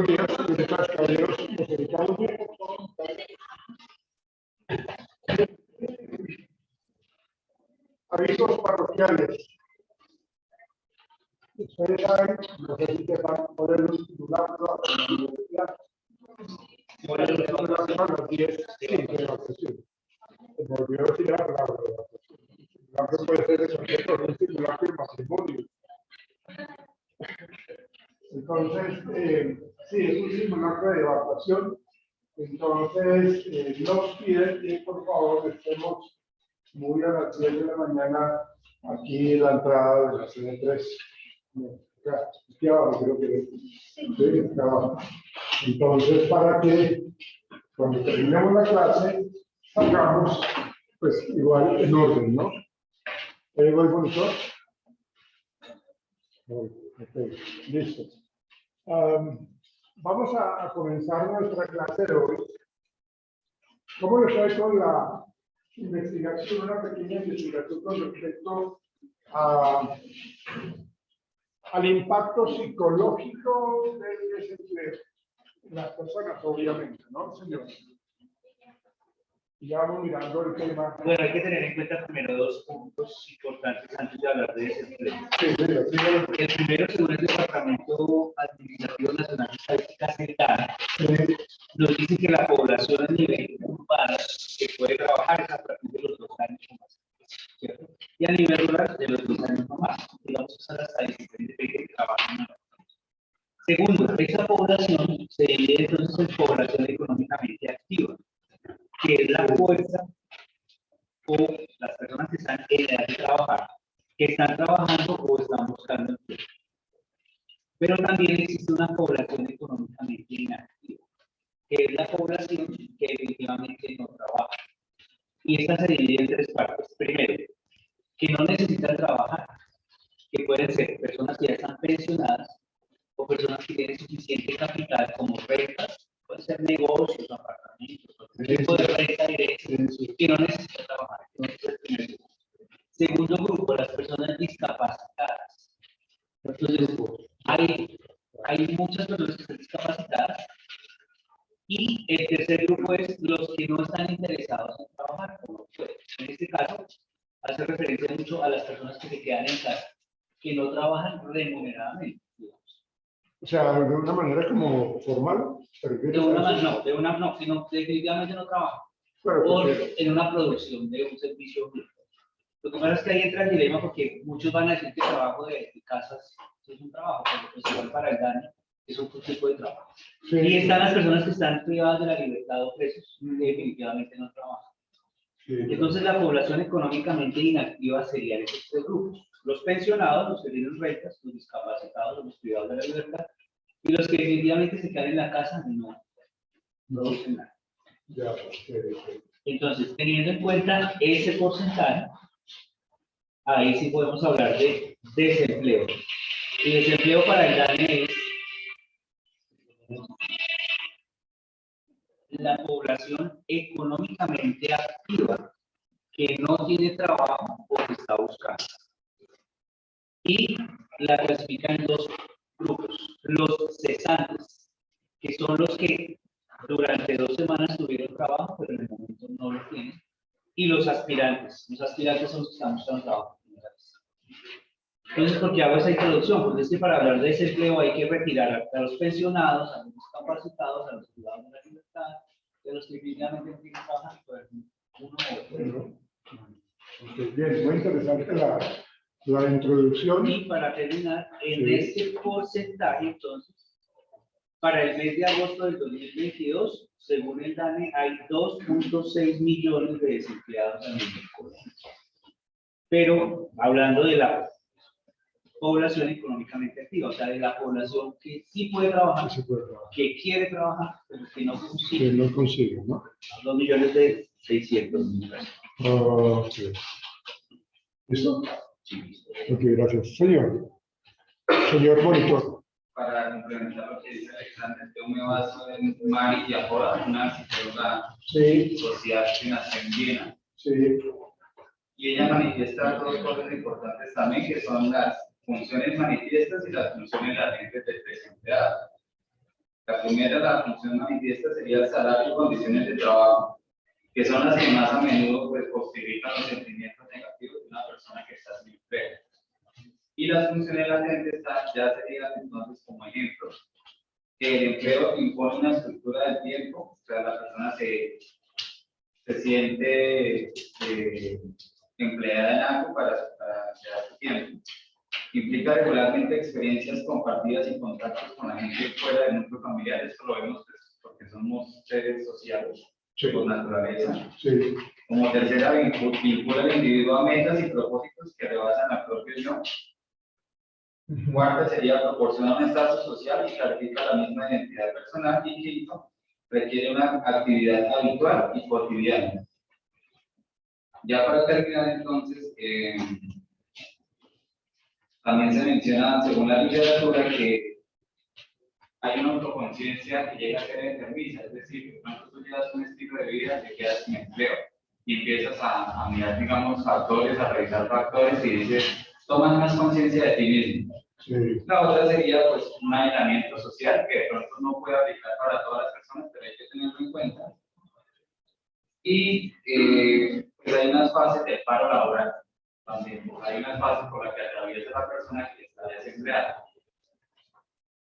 días, caballeros, nos dedicamos bien. Avisos parroquiales. Ustedes saben, no sé si sepan, por el titular de la universidad. Por el titular de las 10, sí, de la sesión. Me olvidó decir la palabra de la sesión. La que puede ser el objeto de un simulacro de matrimonio. Entonces, sí, es un simulacro de evacuación. Entonces, nos piden que por favor estemos muy a las 10 de la mañana aquí en la entrada de la sede 3. Aquí abajo creo que es. Sí, acá abajo. Entonces, para que cuando terminemos la clase, salgamos pues igual en orden, ¿no? ¿Voy monitor? Ok, listo. Vamos a comenzar nuestra clase de hoy. ¿Cómo les fue con la investigación, una pequeña investigación con respecto al impacto psicológico del desempleo en las personas, obviamente, ¿no, señor? Ya vamos mirando el tema. Bueno, hay que tener en cuenta primero dos puntos importantes antes de hablar de desempleo. Sí, El primero, según el Departamento Administrativo Nacional de Estadística Central, nos dice que la población a nivel urbano que puede trabajar es a partir de los 2 años o más, ¿cierto? Y a nivel rural de los 2 años o más. Digamos, esa es la estadística de que trabajan. Segundo, esa población se divide entonces en población económicamente activa, que es la fuerza o las personas que están en edad de trabajar, que están trabajando o están buscando empleo. Pero también existe una población económicamente inactiva, que es la población que efectivamente no trabaja. Y esta se divide en 3 partes. Primero, que no necesitan trabajar, que pueden ser personas que ya están pensionadas o personas que tienen suficiente capital como rentas, pueden ser negocios, apartamentos, otro tipo de renta directa que no necesitan trabajar. Entonces, segundo grupo, las personas discapacitadas. Entonces, hay muchas personas que están discapacitadas. Y el tercer grupo es los que no están interesados en trabajar. En este caso, hace referencia mucho a las personas que se quedan en casa, que no trabajan remuneradamente. o sea, de una manera como formal. De una manera, no, sino definitivamente no trabajan. O en una producción de un servicio público. Lo que pasa es que ahí entra el dilema porque muchos van a decir que el trabajo de casas es un trabajo, pero pues igual para el daño es otro tipo de trabajo. Sí. Y están las personas que están privadas de la libertad o presos, que definitivamente no trabajan. Sí. Entonces la población económicamente inactiva serían esos 3 grupos. Los pensionados, los que tienen rentas, los discapacitados, los privados de la libertad, y los que definitivamente se quedan en la casa no producen nada. Ya, Entonces, teniendo en cuenta ese porcentaje, ahí sí podemos hablar de desempleo. Y desempleo para el DANE es la población económicamente activa que no tiene trabajo o que está buscando. Y la clasifica en 2 grupos. Los cesantes, que son los que durante 2 semanas tuvieron trabajo, pero en el momento no lo tienen. Y los aspirantes. Los aspirantes son los que están buscando trabajo. Entonces, ¿por qué hago esa introducción? Pues es que para hablar de desempleo hay que retirar a los pensionados, a los discapacitados, a los privados de la libertad, de los que definitivamente no tienen trabajo, pues uno u otro. Bien, muy interesante la introducción. Y para terminar, en este porcentaje, entonces, para el mes de agosto del 2022, según el DANE, hay 2.6 millones de desempleados a nivel Colombia. Pero hablando de la población económicamente activa, o sea, de la población que sí puede trabajar, que quiere trabajar, pero que no consigue. Que no consigue, ¿no? 2.600.000. Okay. ¿Listo? Sí, listo. Ok, gracias. Señor monitor. Para complementar lo que dice Alexander, yo me baso en Mari Diapola, una psicóloga social que nació en Viena. Sí. Y ella manifiesta 2 cosas importantes también, que son las funciones manifiestas y las funciones latentes del desempleado. La primera, la función manifiesta, sería el salario y condiciones de trabajo, que son las que más a menudo pues, justifican los sentimientos negativos de una persona que está sin empleo. Y las funciones latentes ya serían entonces como ejemplo, que el empleo impone una estructura del tiempo, o sea, la persona se siente empleada en algo para llevar su tiempo. Implica regularmente experiencias compartidas y contactos con la gente fuera del núcleo familiar. Esto lo vemos pues, porque somos seres sociales por naturaleza. Sí. Como tercera, vincula al individuo a metas y propósitos que rebasan la propia yo. Cuarta sería proporcionar un estatus social y clarifica la misma identidad personal. Y quinto, requiere una actividad habitual y cotidiana. Ya para terminar entonces, también se menciona, según la literatura, que hay una autoconciencia que llega a ser enfermiza, es decir, cuando tú llevas un estilo de vida, te quedas sin empleo y empiezas a mirar, digamos, factores, a revisar factores y dices, tomas más conciencia de ti mismo. Sí. La otra sería, pues, un aislamiento social que de pronto no puede aplicar para todas las personas, pero hay que tenerlo en cuenta. Y pues hay unas fases del paro laboral. También, pues, hay unas fases por las que atraviesa la persona que está desempleada.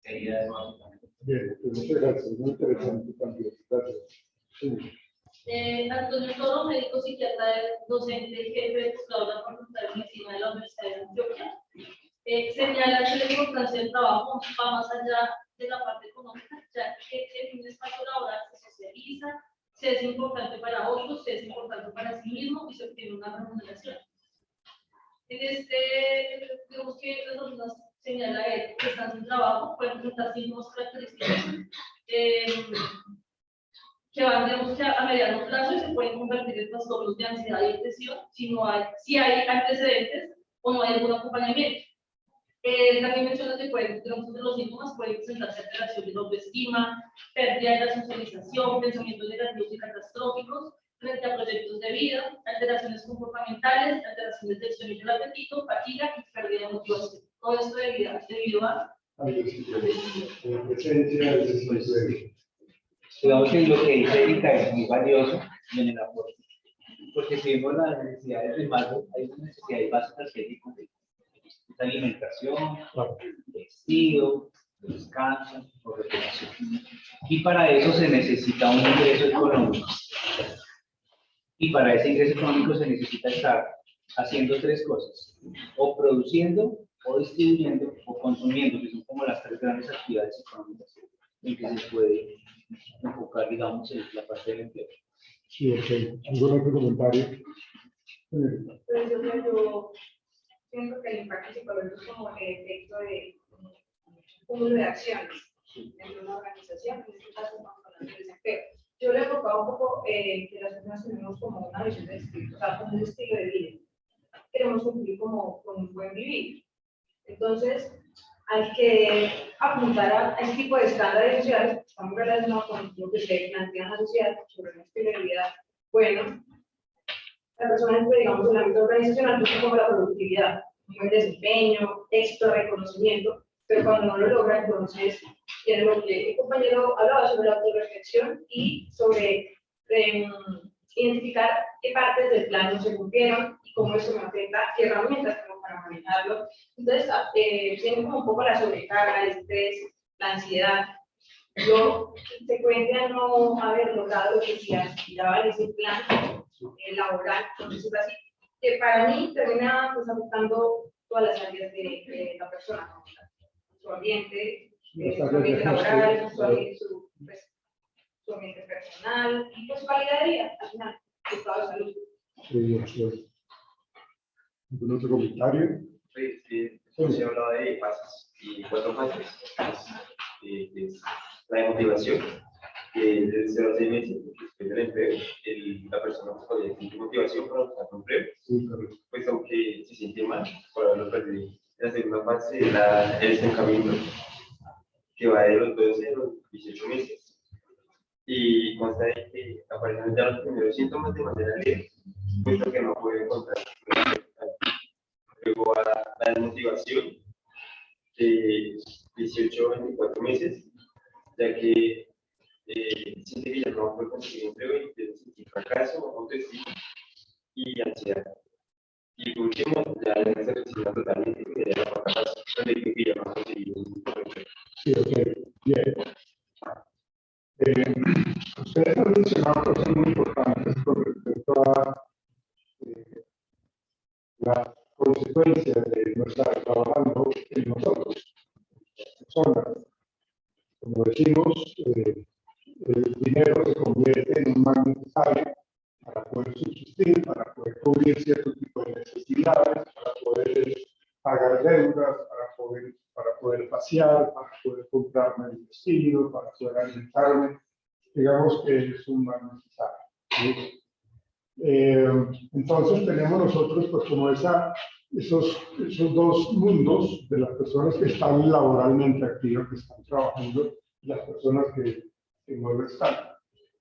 Sería eso básicamente. Bien, pues muchas gracias, muy interesante también. Gracias. Sí. Antonio Toro, médico psiquiatra, docente, jefe de posgrado de la Facultad de Medicina de la Universidad de Antioquia, señala que la importancia del trabajo va más allá de la parte económica, ya que en un espacio laboral se socializa, se es importante para otros, se es importante para sí mismo y se obtiene una remuneración. En digamos que las personas señala él que están sin trabajo, pueden presentar signos características que van, digamos, que a mediano plazo y se pueden convertir en trastornos de ansiedad y depresión si hay antecedentes o no hay algún acompañamiento. También menciona que pueden, digamos, de los síntomas pueden presentarse alteración de la autoestima, pérdida de la socialización, pensamientos negativos y catastróficos frente a proyectos de vida, alteraciones comportamentales, alteraciones del sueño y del apetito, fatiga y pérdida de motivación. Todo esto debido a presencia de digamos que lo que dice Erika es muy valioso en el aporte, porque si vemos las necesidades de Maslow, hay unas necesidades básicas que hay que alimentación, vestido, descanso o recreación. Y para eso se necesita un ingreso económico. Y para ese ingreso económico se necesita estar haciendo tres cosas: o produciendo, o distribuyendo, o consumiendo, que son como las tres grandes actividades económicas en que se puede enfocar, digamos, en la parte del empleo. Sí, ok. ¿Algún otro comentario? Pues yo siento que el impacto psicológico es como el efecto de un cúmulo de acciones dentro de una organización, en este caso estamos hablando de desempleo. Yo le he enfocado un poco que las personas tenemos como una visión de estilo, o sea, como un estilo de vida. Queremos cumplir como con un buen vivir. Entonces, hay que apuntar a ese tipo de estándares sociales, estamos relacionados con lo que se plantea en la sociedad sobre un estilo de vida bueno. La persona, digamos, en el ámbito organizacional, busca como la productividad, un buen desempeño, éxito, reconocimiento, pero cuando no lo logra, entonces tiene lo que el compañero hablaba sobre la autorreflexión y sobre identificar qué partes del plan no se cumplieron y cómo eso me afecta, qué herramientas tengo para manejarlo. Entonces, tiene como un poco la sobrecarga, el estrés, la ansiedad. Yo te cuento no haber logrado lo que se aspiraba en ese plan laboral, entonces así, que para mí termina pues, afectando todas las áreas de la persona, ¿no? Su ambiente laboral, su ambiente personal y pues su calidad de vida, al final, su estado de salud. Sí. ¿Algún otro comentario? Sí, se ha hablado de fases y 4 fases. Es la de motivación, que es de 0 a 6 meses, después del empleo, la persona todavía tiene motivación para buscar un empleo, pues aunque se siente mal por haberlo perdido. La segunda fase es el estancamiento, que va de los 12 a los 18 meses. Y consta de que aparecen ya los primeros síntomas de manera leve, puesto que no puede encontrar. Luego a la desmotivación de 18 a 24 meses, ya que siente que ya no puede conseguir empleo y empieza a sentir fracaso, autoestima y ansiedad. Y por último, ya en esa necesidad totalmente que ya no capaz, donde dice que ya no ha conseguido un empleo. Sí, ok, bien. Ustedes han mencionado cosas muy importantes con respecto a las consecuencias de no estar trabajando en nosotros, las personas. Como decimos, el dinero se convierte en un mal necesario para poder subsistir, para poder cubrir cierto tipo de necesidades, para poder pagar deudas, para poder pasear, para poder comprarme el vestido, para poder alimentarme. Digamos que es un mal necesario, ¿sí? Entonces tenemos nosotros pues como esos dos mundos de las personas que están laboralmente activas, que están trabajando, y las personas que no lo están.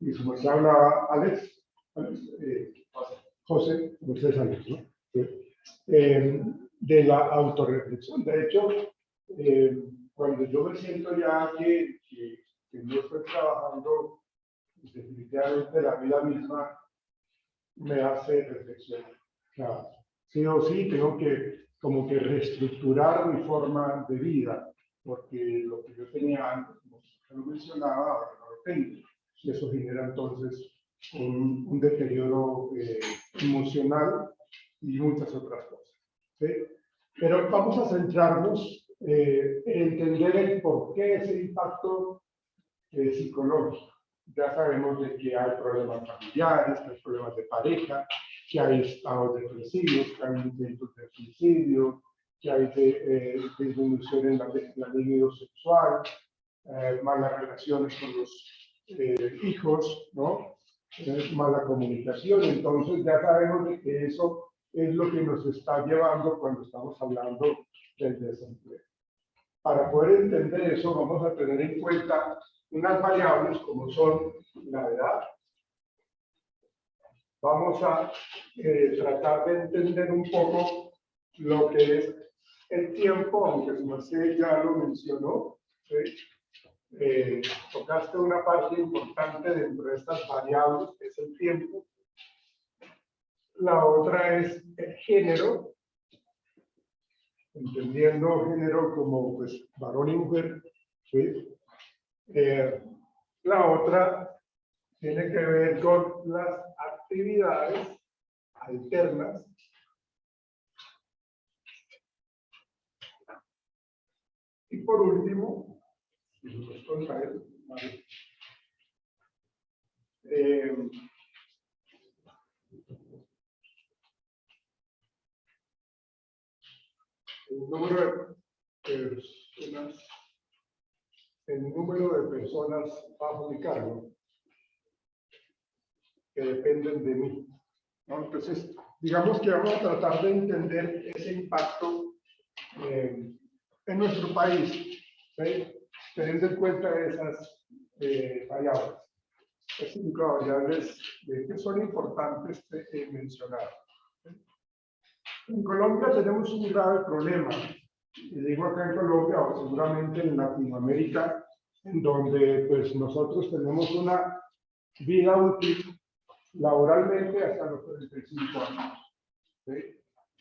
Y como se hablaba José Alex, ¿no? De la autorreflexión. De hecho, cuando yo me siento ya que no estoy trabajando, definitivamente la vida misma me hace reflexionar. Claro, sí o sí tengo que como que reestructurar mi forma de vida, porque lo que yo tenía antes, como lo mencionaba, ahora no lo tengo. Y eso genera entonces un deterioro emocional y muchas otras cosas, ¿sí? Pero vamos a centrarnos en entender el por qué ese impacto psicológico. Ya sabemos de que hay problemas familiares, que hay problemas de pareja, que hay estados depresivos, que hay intentos de suicidio, que hay disminución en la libido sexual, malas relaciones con los hijos, ¿no? Mala comunicación. Entonces ya sabemos de que eso es lo que nos está llevando cuando estamos hablando del desempleo. Para poder entender eso, vamos a tener en cuenta unas variables como son la edad. Vamos a tratar de entender un poco lo que es el tiempo, aunque su merced ya lo mencionó, ¿sí? Tocaste una parte importante dentro de estas variables, que es el tiempo. La otra es el género, entendiendo género como pues, varón y mujer, ¿sí? La otra tiene que ver con las actividades alternas y por último, el número de personas bajo mi cargo que dependen de mí, ¿no? Entonces, digamos que vamos a tratar de entender ese impacto en nuestro país, ¿sí? Teniendo en cuenta esas variables. Esas 5 variables que son importantes mencionar. En Colombia tenemos un grave problema, y digo acá en Colombia o seguramente en Latinoamérica, en donde pues nosotros tenemos una vida útil laboralmente hasta los 35 años. ¿Sí?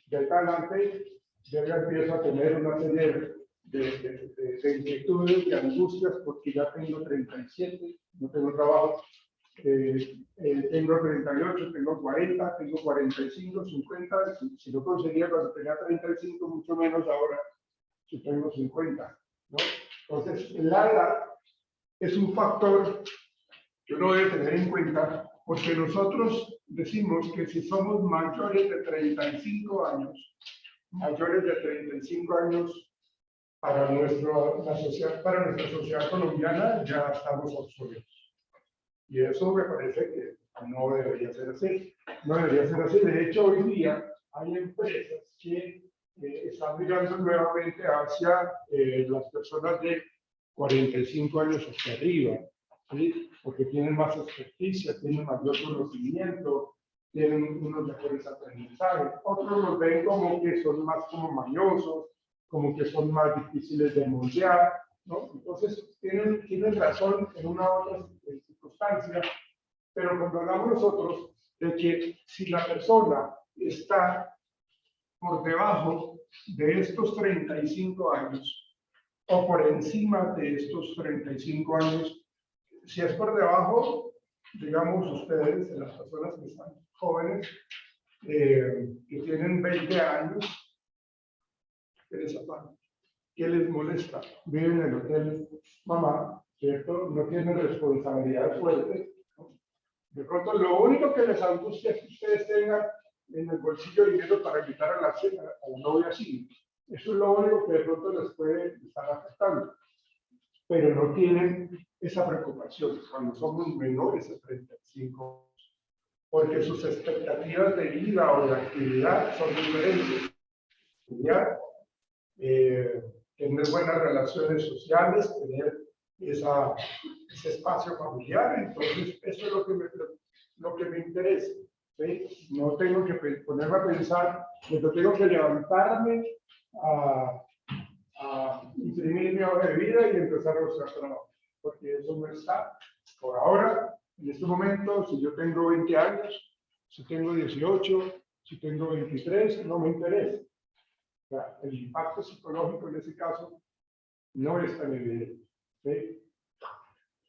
De ahí para adelante yo ya empiezo a tener una serie de inquietudes, de angustias, porque ya tengo 37, no tengo trabajo, tengo 38, tengo 40, tengo 45, 50, si no conseguía cuando tenía 35, mucho menos ahora si tengo 50, ¿no? Entonces, la edad es un factor que uno debe tener en cuenta, porque nosotros decimos que si somos mayores de 35 años, para nuestra sociedad colombiana ya estamos obsoletos. Y eso me parece que no debería ser así. No debería ser así. De hecho, hoy día hay empresas que están mirando nuevamente hacia las personas de 45 años hacia arriba, ¿sí? Porque tienen más experticia, tienen mayor conocimiento, tienen unos mejores aprendizajes. Otros los ven como que son más como mañosos, como que son más difíciles de moldear, ¿no? Entonces, tienen razón en una u otra circunstancia, pero cuando hablamos nosotros de que si la persona está por debajo de estos 35 años o por encima de estos 35 años, si es por debajo, digamos ustedes, las personas que están jóvenes, que tienen 20 años, ¿qué les aparte? ¿Qué les molesta? Viven en el hotel mamá, ¿cierto? No tienen responsabilidades fuertes, ¿no? De pronto, lo único que les angustia es que ustedes tengan en el bolsillo dinero para invitar a la novia así. Eso es lo único que de pronto les puede estar afectando. Pero no tienen esa preocupación cuando somos menores de 35, porque sus expectativas de vida o de actividad son diferentes. Estudiar, tener buenas relaciones sociales, tener ese espacio familiar, entonces eso es lo que me interesa. ¿Sí? No tengo que ponerme a pensar, no tengo que levantarme a imprimir mi hoja de vida y empezar a buscar trabajo, porque eso no está. Por ahora, en este momento, si yo tengo 20 años, si tengo 18, si tengo 23, no me interesa. O sea, el impacto psicológico en ese caso no es tan evidente. ¿Sí?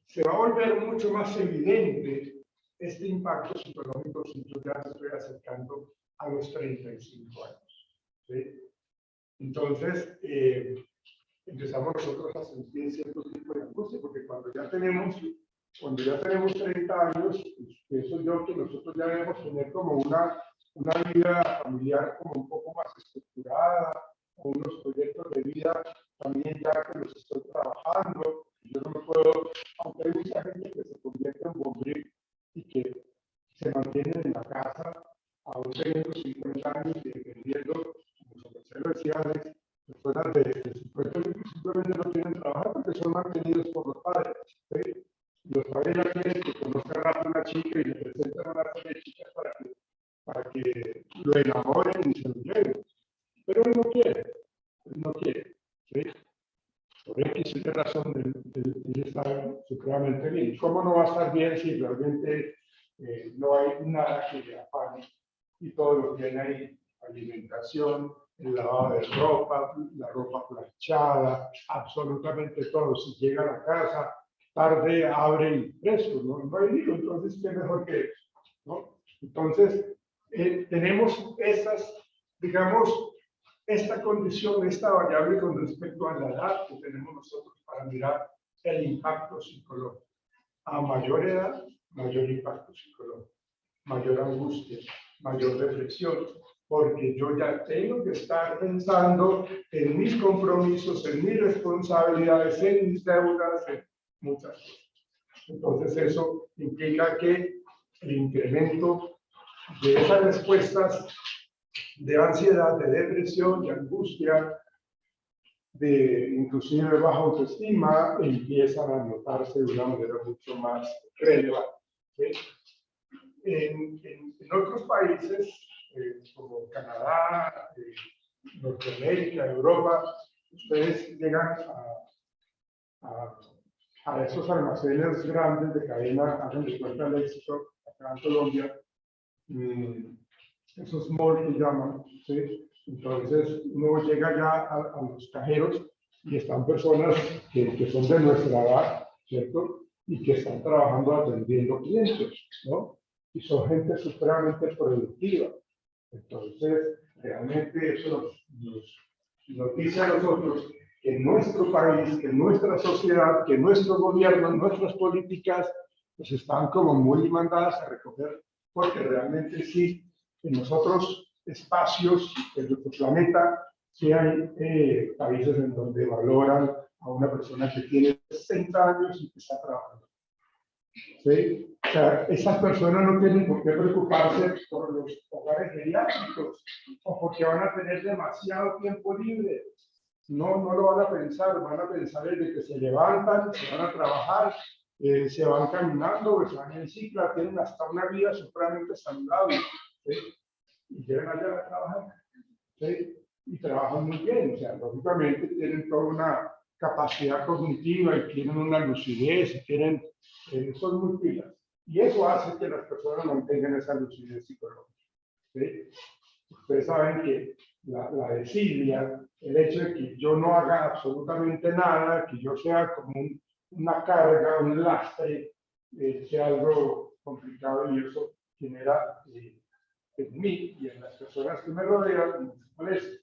Se va a volver mucho más evidente este impacto psicológico si yo ya estoy acercando a los 35 años. ¿Sí? Entonces, empezamos nosotros a sentir cierto tipo de angustia, porque cuando ya tenemos 30 años, pues, pienso yo que nosotros ya debemos tener como una vida familiar como un poco más estructurada, con unos proyectos de vida también ya que los estoy trabajando. Yo no me puedo, aunque hay mucha gente que se convierte en bombril y que se mantiene en la casa aún teniendo 50 años y dependiendo, como Marcelo decía antes, personas de 50 años simplemente no quieren trabajar porque son mantenidos por los padres. ¿Sí? Los padres ya quieren que conozcan a una chica y le presentan a una serie de chicas para que lo enamoren y se lo lleven. Pero él no quiere. ¿Sí? Por X y razón, él está supremamente bien. ¿Cómo no va a estar bien si realmente no hay nada que le afane y todo lo que hay, alimentación, el lavado de ropa, la ropa planchada, absolutamente todo? Si llega a la casa tarde, abre y presto, no hay lío, entonces qué mejor que eso, ¿no? Entonces, tenemos esas, digamos, esta condición, esta variable con respecto a la edad que tenemos nosotros para mirar el impacto psicológico. A mayor edad, mayor impacto psicológico, mayor angustia, mayor reflexión, porque yo ya tengo que estar pensando en mis compromisos, en mis responsabilidades, en mis deudas, en muchas cosas. Entonces eso implica que el incremento de esas respuestas de ansiedad, de depresión, de angustia, de inclusive baja autoestima, empiezan a notarse de una manera mucho más relevante. ¿Sí? En otros países, como Canadá, Norteamérica, Europa, ustedes llegan a esos almacenes grandes de cadena, hacen de cuenta el éxito acá en Colombia, esos malls que llaman, ¿sí? Entonces uno llega ya a los cajeros y están personas que son de nuestra edad, ¿cierto? Y que están trabajando atendiendo clientes, ¿no? Y son gente supremamente productiva. Entonces, realmente eso nos dice a nosotros que nuestro país, que nuestra sociedad, que nuestro gobierno, nuestras políticas, pues están como muy mandadas a recoger, porque realmente sí, en los otros espacios de nuestro planeta, sí hay países en donde valoran a una persona que tiene 60 años y que está trabajando. ¿Sí? O sea, esas personas no tienen por qué preocuparse por los hogares geriátricos o porque van a tener demasiado tiempo libre. No lo van a pensar desde que se levantan, se van a trabajar, se van caminando, se van en cicla, tienen hasta una vida supremamente saludable. ¿Sí? Y llegan allá a trabajar. ¿Sí? Y trabajan muy bien, o sea, lógicamente tienen toda capacidad cognitiva y tienen una lucidez y tienen, son muy pilas. Y eso hace que las personas mantengan esa lucidez psicológica. ¿Sí? Ustedes saben que la desidia, el hecho de que yo no haga absolutamente nada, que yo sea como una carga, un lastre, sea algo complicado y eso genera en mí y en las personas que me rodean mucho molestia.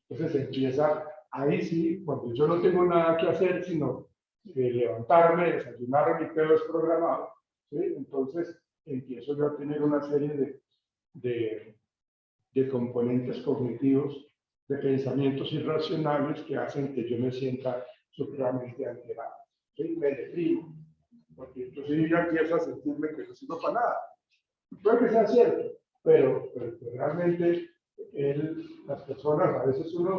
Entonces empieza, ahí sí, cuando yo no tengo nada que hacer, sino levantarme, desayunar, mi pelo es programado, ¿sí? Entonces empiezo yo a tener una serie de componentes cognitivos, de pensamientos irracionales que hacen que yo me sienta supremamente alterado. ¿Sí? Me deprimo, porque entonces yo ya empiezo a sentirme que no sirvo para nada. Puede que sea cierto, pero realmente las personas, a veces uno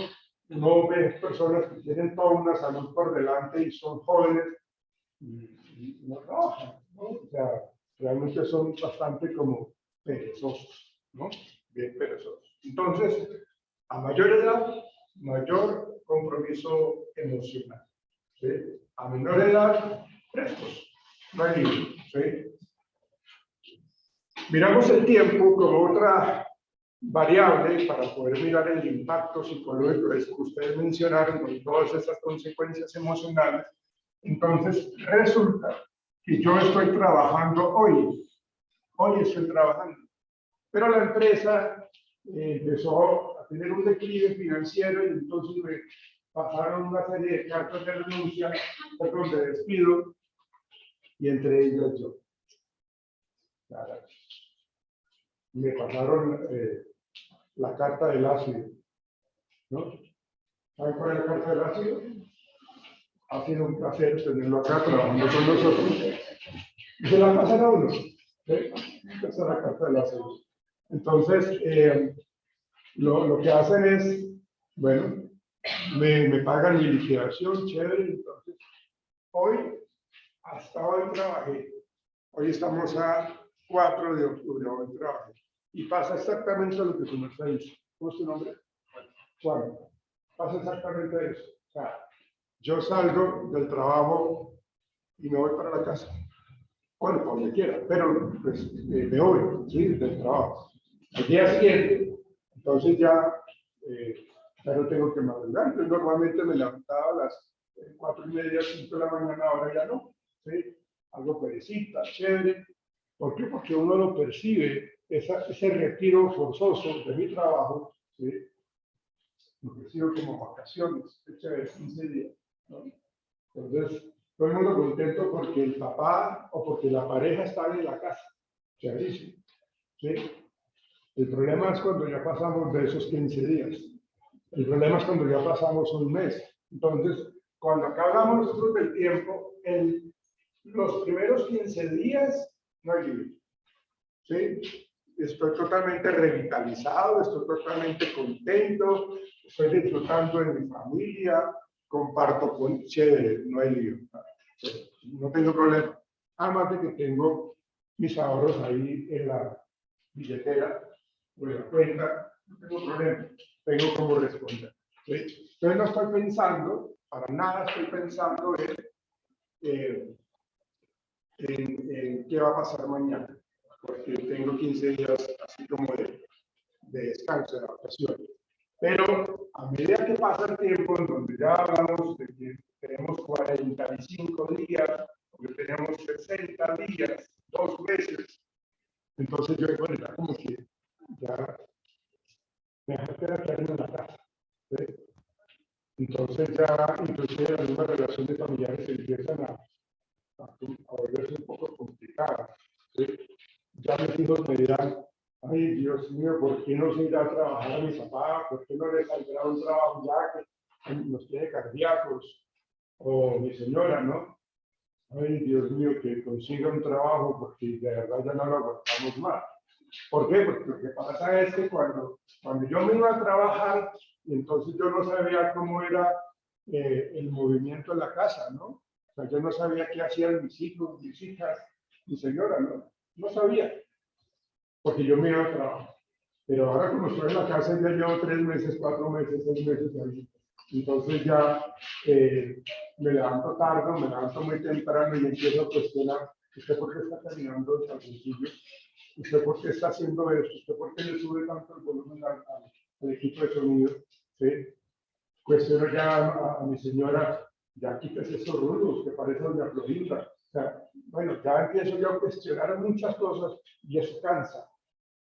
ve personas que tienen toda una salud por delante y son jóvenes y no trabajan, ¿no? O sea, realmente son bastante como perezosos, ¿no? Bien perezosos. Entonces, a mayor edad, mayor compromiso emocional, ¿sí? A menor edad, frescos, no hay límite, ¿sí? Miramos el tiempo como otra variable para poder mirar el impacto psicológico que ustedes mencionaron con todas esas consecuencias emocionales. Entonces, resulta que yo estoy trabajando hoy estoy trabajando, pero la empresa empezó a tener un declive financiero y entonces me pasaron una serie de cartas de renuncia, perdón, de despido, y entre ellas yo. Claro. Me pasaron la carta del ácido, ¿no? ¿Saben cuál es la carta del ácido? Ha sido un placer tenerlo acá trabajando con nosotros. Y se la pasan a uno. ¿Sí? Esa es la carta del ácido. Entonces, lo que hacen es, bueno, me pagan mi liquidación, chévere. Entonces, hasta hoy trabajé. Hoy estamos a 4 de octubre, hoy trabajé. Y pasa exactamente lo que tu merced dice. ¿Cómo es tu nombre? Juan. Pasa exactamente eso. O sea, yo salgo del trabajo y me voy para la casa. Bueno, por donde quiera, pero pues, me voy, ¿sí? Del trabajo. Al día siguiente, entonces ya no tengo que madrugar. Entonces normalmente me levantaba a las 4:30, 5 de la mañana, ahora ya no. ¿Sí? Algo perecita, chévere. ¿Por qué? Porque uno lo percibe, ese retiro forzoso de mi trabajo, ¿sí? Lo percibo como vacaciones, fecha de 15 días, ¿no? Entonces, todo el mundo contento porque el papá o porque la pareja está en la casa, chéverísimo, ¿sí? El problema es cuando ya pasamos de esos 15 días. El problema es cuando ya pasamos un mes. Entonces, cuando acá hablamos nosotros del tiempo, los primeros 15 días no hay límite. ¿Sí? Estoy totalmente revitalizado, estoy totalmente contento, estoy disfrutando de mi familia, comparto con chévere, no hay lío, no tengo problema. Además de que tengo mis ahorros ahí en la billetera o en la cuenta, no tengo problema, tengo cómo responder. ¿Sí? Entonces no estoy pensando, para nada estoy pensando en qué va a pasar mañana, porque tengo 15 días así como de descanso, de vacaciones. Pero a medida que pasa el tiempo, en donde ya hablamos de que tenemos 45 días, o que tenemos 60 días, 2 meses, entonces yo digo, bueno, ya como que ya me hace quedarme en la casa. ¿Sí? Entonces ya, inclusive algunas relaciones familiares se empiezan a volverse un poco complicadas. ¿Sí? Ya mis hijos me dirán, ay Dios mío, ¿por qué no se irá a trabajar a mi papá? ¿Por qué no le saldrá un trabajo ya que nos tiene cardíacos? O mi señora, ¿no? Ay Dios mío, que consiga un trabajo porque de verdad ya no lo aguantamos más. ¿Por qué? Porque lo que pasa es que cuando yo me iba a trabajar, entonces yo no sabía cómo era el movimiento en la casa, ¿no? O sea, yo no sabía qué hacían mis hijos, mis hijas, mi señora, ¿no? No sabía, porque yo me iba a trabajar. Pero ahora como estoy en la casa, ya llevo 3 meses, 4 meses, 6 meses ahí. Entonces ya me levanto tarde, me levanto muy temprano y empiezo a cuestionar, ¿usted por qué está caminando tan sencillo? ¿Usted por qué está haciendo esto? ¿Usted por qué le sube tanto el volumen al equipo de sonido? ¿Sí? Cuestiono ya a mi señora, ya quítese esos rulos, que parece doña Florinda. O sea, bueno, ya empiezo yo a cuestionar muchas cosas y eso cansa.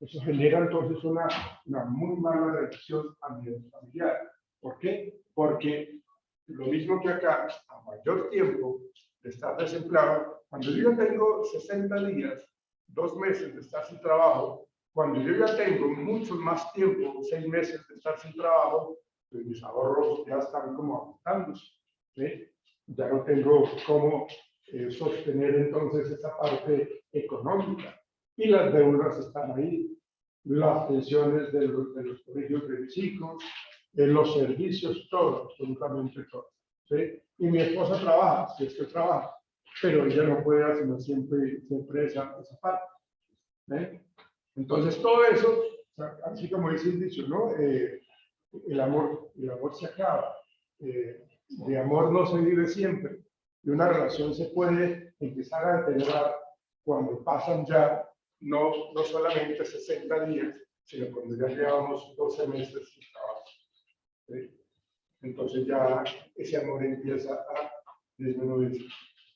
Eso genera entonces una muy mala relación a nivel familiar. ¿Por qué? Porque lo mismo que acá, a mayor tiempo de estar desempleado, cuando yo ya tengo 60 días, 2 meses de estar sin trabajo, cuando yo ya tengo mucho más tiempo, 6 meses de estar sin trabajo, pues mis ahorros ya están como agotándose, ¿sí? Ya no tengo cómo sostener entonces esa parte económica y las deudas están ahí, las pensiones de los colegios de mis hijos, los servicios, todo, absolutamente todo, ¿sí? Y mi esposa trabaja, si es que trabaja, pero ella no puede hacer siempre esa parte, ¿sí? Entonces todo eso, o sea, así como dice el dicho, ¿no? El amor se acaba, de amor no se vive siempre, y una relación se puede empezar a deteriorar cuando pasan ya no solamente 60 días, sino cuando ya llevamos 12 meses sin trabajo. ¿Sí? Entonces ya ese amor empieza a disminuir.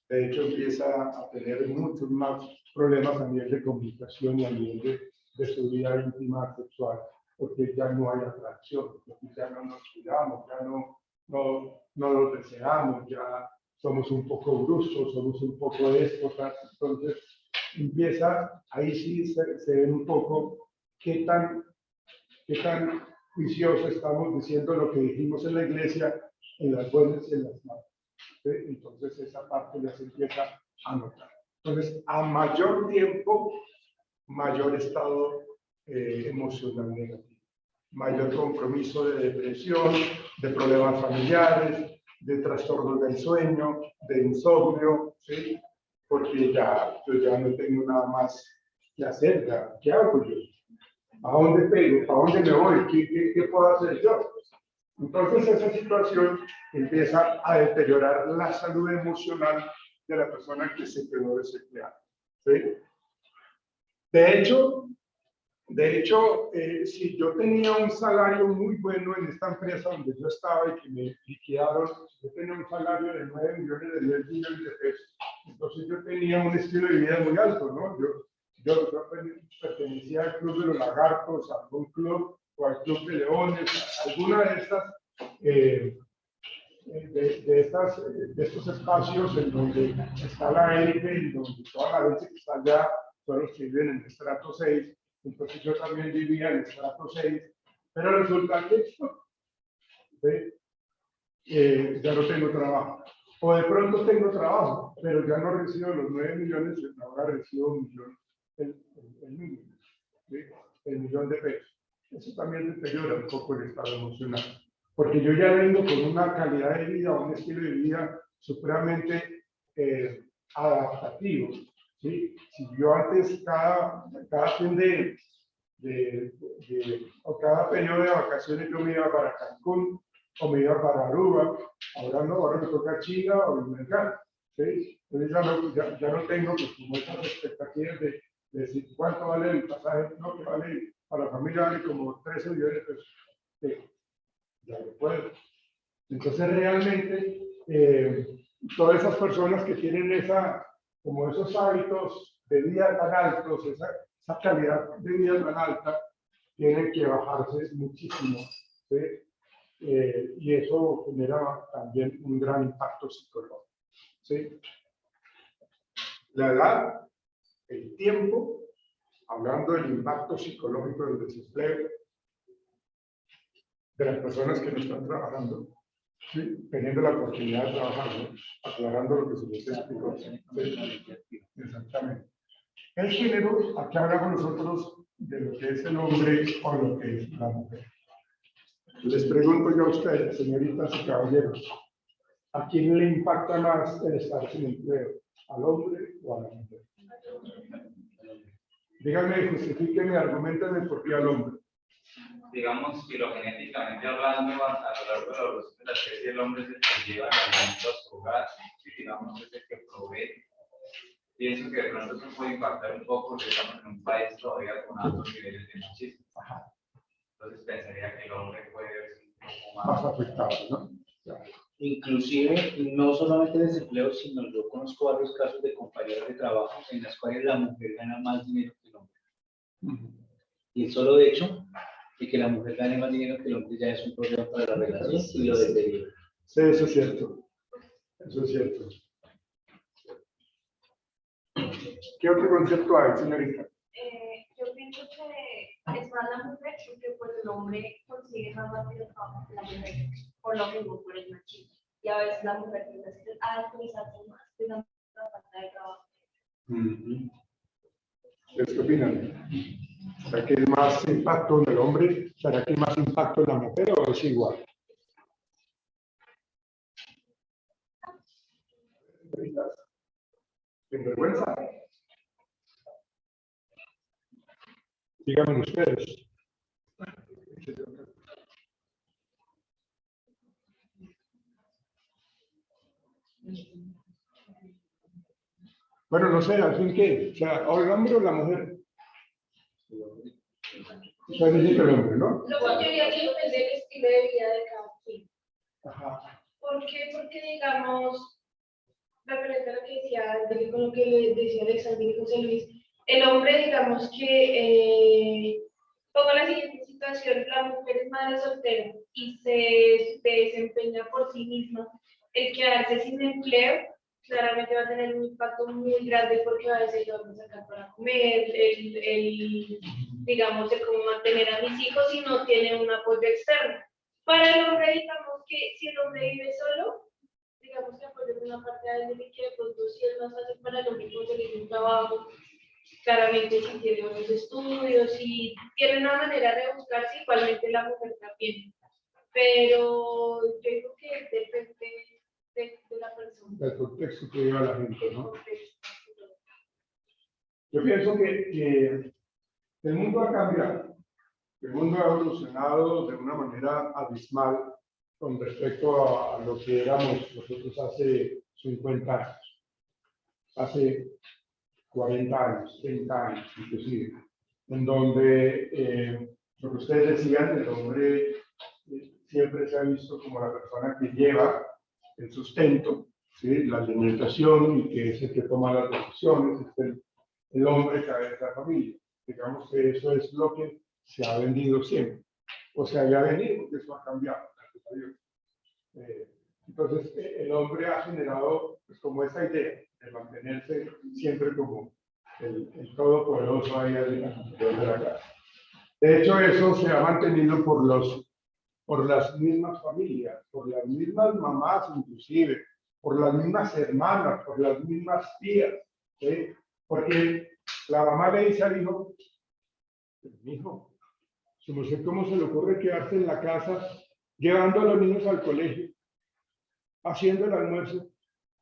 De hecho, empieza a tener muchos más problemas a nivel de comunicación y a nivel de su vida íntima sexual, porque ya no hay atracción, porque ya no nos cuidamos, ya no nos deseamos, ya somos un poco bruscos, somos un poco déspotas. Entonces empieza, ahí sí se ve un poco qué tan juicioso estamos diciendo lo que dijimos en la iglesia, en las buenas y en las malas. ¿Sí? Entonces esa parte ya se empieza a notar. Entonces, a mayor tiempo, mayor estado emocional negativo, mayor compromiso de depresión, de problemas familiares, de trastornos del sueño, de insomnio, ¿sí? Porque yo ya no tengo nada más que hacer, ya, ¿qué hago yo? ¿A dónde pego? ¿A dónde me voy? ¿Qué puedo hacer yo? Entonces esa situación empieza a deteriorar la salud emocional de la persona que se quedó desempleada. ¿Sí? De hecho, si yo tenía un salario muy bueno en esta empresa donde yo estaba y que me liquidaron, yo tenía un salario de 9 millones, de 10 millones de pesos. Entonces yo tenía un estilo de vida muy alto, ¿no? Yo pertenecía al Club de los Lagartos, a algún club, o al Club de Leones, alguna de estas, de estos espacios en donde está la élite y donde toda la gente que está allá son los que viven en el estrato 6. Entonces yo también vivía en el estrato 6, pero resulta que ya no tengo trabajo. O de pronto tengo trabajo, pero ya no recibo los 9 millones, ahora recibo 1 millón, el millón de pesos. Eso también deteriora un poco el estado emocional, porque yo ya vengo con una calidad de vida, un estilo de vida supremamente adaptativo. ¿Sí? Si yo antes cada fin o cada periodo de vacaciones yo me iba para Cancún o me iba para Aruba, ahora me toca China o el mercado. ¿Sí? Entonces ya no tengo pues, como esas expectativas de decir cuánto vale el pasaje, no, que vale para la familia vale como 13 millones de pesos. Sí, ya lo puedo. Entonces realmente todas esas personas que tienen como esos hábitos de vida tan altos, esa calidad de vida tan alta, tienen que bajarse muchísimo. ¿Sí? Y eso genera también un gran impacto psicológico. ¿Sí? La edad, el tiempo, hablando del impacto psicológico del desempleo, de las personas que no están trabajando, ¿sí? Teniendo la oportunidad de trabajar, ¿no? Aclarando lo que se les explicó. ¿Sí? Exactamente. El género, aquí hablamos nosotros de lo que es el hombre o lo que es la mujer. Les pregunto yo a ustedes, señoritas y caballeros, ¿a quién le impacta más el estar sin empleo? ¿Al hombre o a la mujer? Díganme, justifíquenme, argumentenme por qué al hombre. digamos, filogenéticamente hablando, a lo largo de la evolución de la especie, el hombre es el que lleva el alimento a su hogar, y digamos, es el que provee. Pienso que de pronto eso puede impactar un poco, porque estamos en un país todavía con altos niveles de machismo. Entonces pensaría que el hombre puede verse un poco Más afectado, ¿no? Inclusive, no solamente desempleo, sino yo conozco varios casos de compañeros de trabajo en las cuales la mujer gana más dinero que el hombre. Y el solo hecho de que la mujer gane más dinero que el hombre ya es un problema para la relación y lo deteriora. Sí, eso es cierto. Eso es cierto. ¿Qué otro concepto hay, señorita? Yo pienso que es más la mujer porque pues el hombre consigue más rápido el trabajo que la mujer, por lo mismo, por el machismo. Y a veces la mujer tiene que actualizarse más de una falta de trabajo. ¿Ustedes qué opinan? ¿Será que hay más impacto en el hombre? ¿Será que hay más impacto en la mujer o es igual? ¿Sin vergüenza? Díganme ustedes. Bueno, no sé, al fin qué. O sea, ¿o el hombre o la mujer? O sea, necesita el hombre, ¿no? Lo que yo diría que depende del estilo de vida de cada quien. Ajá. ¿Por qué? Porque, digamos, referente a lo que decía, con lo que le decía Alexander y José Luis, el hombre, digamos que, pongo la siguiente situación, la mujer es madre soltera y se desempeña por sí misma, el quedarse sin empleo, claramente va a tener un impacto muy grande porque a veces yo voy a sacar para comer, digamos, de cómo mantener a mis hijos si no tiene un apoyo externo. Para el hombre, digamos que si el hombre vive solo, digamos que apoyo una parte de él y que de pronto sí es más fácil para el hombre conseguir un trabajo, claramente si tiene unos estudios, si tiene una manera de buscarse, igualmente la mujer también. Pero yo digo que depende de la persona. Del contexto que lleva la gente, ¿no? Yo pienso que el mundo ha cambiado. El mundo ha evolucionado de una manera abismal con respecto a lo que éramos nosotros hace 50 años, hace 40 años, 30 años inclusive, en donde lo que ustedes decían, el hombre siempre se ha visto como la persona que lleva el sustento, ¿sí? La alimentación y que es el que toma las decisiones, es el hombre cabeza de familia. Digamos que eso es lo que se ha vendido siempre, o sea, ya ha venido, porque eso ha cambiado, gracias a Dios. Entonces, el hombre ha generado pues, como esa idea de mantenerse siempre como el todopoderoso ahí al interior de la casa. De hecho, eso se ha mantenido por las mismas familias, por las mismas mamás inclusive, por las mismas hermanas, por las mismas tías, ¿sí? Porque la mamá le dice al hijo, hijo, no sé cómo se le ocurre quedarse en la casa llevando a los niños al colegio, haciendo el almuerzo.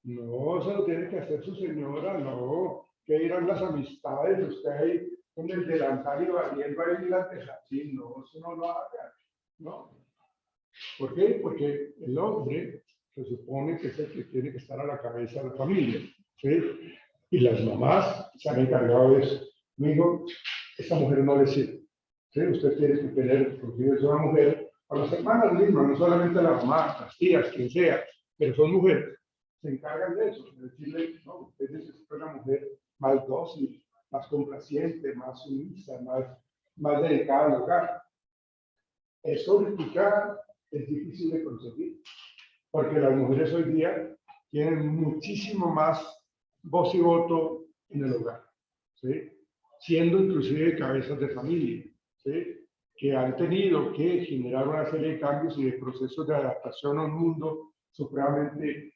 No, eso lo tiene que hacer su señora, no, que irán las amistades, usted ahí con el delantal y barriendo ahí delante, así, no, eso no lo haga, ¿no? ¿Por qué? Porque el hombre se supone que es el que tiene que estar a la cabeza de la familia, ¿sí? Y las mamás se han encargado de eso. Me dijo, esta mujer no le sirve, ¿sí? Usted tiene que tener, porque es una mujer, a las hermanas mismas, no solamente a la mamá, las tías, quien sea, pero son mujeres, se encargan de eso, de decirle, no, usted necesita una mujer más dócil, más complaciente, más sumisa, más dedicada al hogar. Eso ahorita es difícil de conseguir, porque las mujeres hoy día tienen muchísimo más voz y voto en el hogar, ¿sí? Siendo inclusive cabezas de familia, ¿sí? Que han tenido que generar una serie de cambios y de procesos de adaptación a un mundo supremamente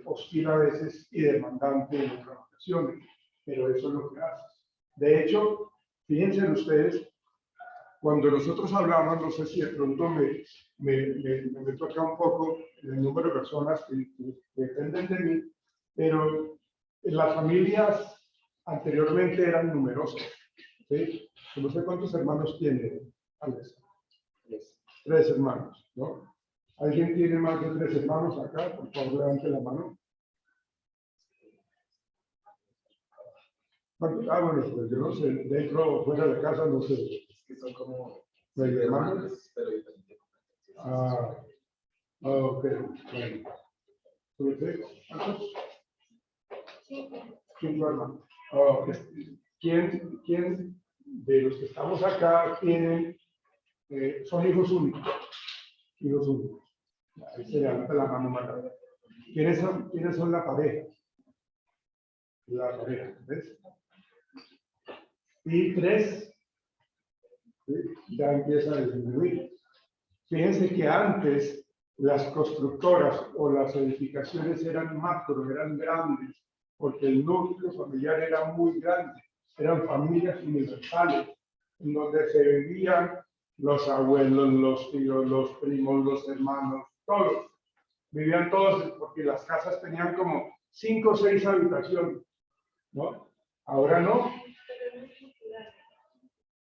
hostil a veces y demandante en otras ocasiones, pero eso es lo que hace. De hecho, fíjense ustedes, cuando nosotros hablamos, no sé si de pronto me meto acá un poco en el número de personas que dependen de mí, pero las familias anteriormente eran numerosas, ¿sí? No sé cuántos hermanos tiene Alex. 3 hermanos, ¿no? ¿Alguien tiene más de 3 hermanos acá? Por favor, levante la mano. Ah, bueno, pues yo no sé, dentro o fuera de casa, no sé. Es que son como ¿Medio hermanos? hermanos, pero diferentes. Ah, ok, bueno. ¿Tú crees? ¿Cuántos? 5 hermanos. Ok. ¿Quién de los que estamos acá tienen, son hijos únicos? Hijos únicos. Ahí se levanta la mano más rápido. ¿Quiénes son la pareja? La pareja, ¿ves? Y 3, ¿sí? Ya empieza a disminuir. Fíjense que antes las constructoras o las edificaciones eran macro, eran grandes, porque el núcleo familiar era muy grande, eran familias universales, en donde se vivían los abuelos, los tíos, los primos, los hermanos, todos. Vivían todos porque las casas tenían como 5 o 6 habitaciones, ¿no? Ahora no.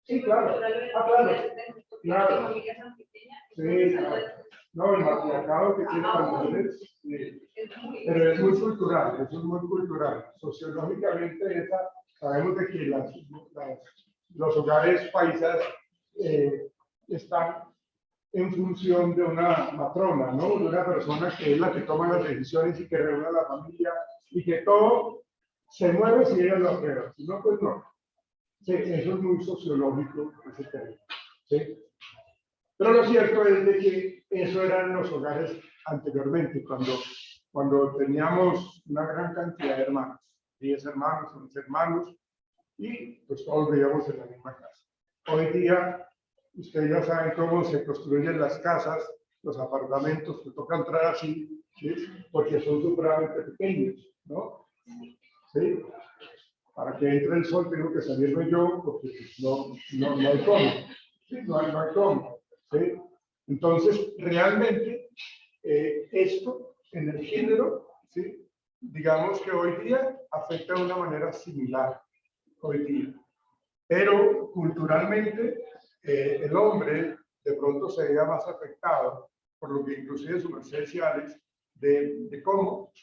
Sí, claro. Ah, claro. Claro. Sí, claro. No, el matriarcado que tiene las mujeres, pero es muy cultural, eso es muy cultural. Sociológicamente, sabemos de que los hogares paisas están en función de una matrona, ¿no? De una persona que es la que toma las decisiones y que reúne a la familia y que todo se mueve si ella lo aprueba. Si no, pues no. Sí, eso es muy sociológico, ese término. ¿Sí? Pero lo cierto es de que eso eran los hogares anteriormente, cuando teníamos una gran cantidad de hermanos, 10 hermanos, 11 hermanos, y pues todos vivíamos en la misma casa. Hoy día, ustedes ya saben cómo se construyen las casas, los apartamentos, que toca entrar así, ¿sí? Porque son supremamente pequeños, ¿no? ¿Sí? Para que entre el sol tengo que salirme yo, porque no hay cómo. ¿Sí? No hay cómo. ¿Sí? Entonces, realmente, esto en el género, ¿sí? Digamos que hoy día afecta de una manera similar, hoy día. Pero culturalmente, el hombre de pronto se veía más afectado, por lo que inclusive su merced decía Alex, de cómo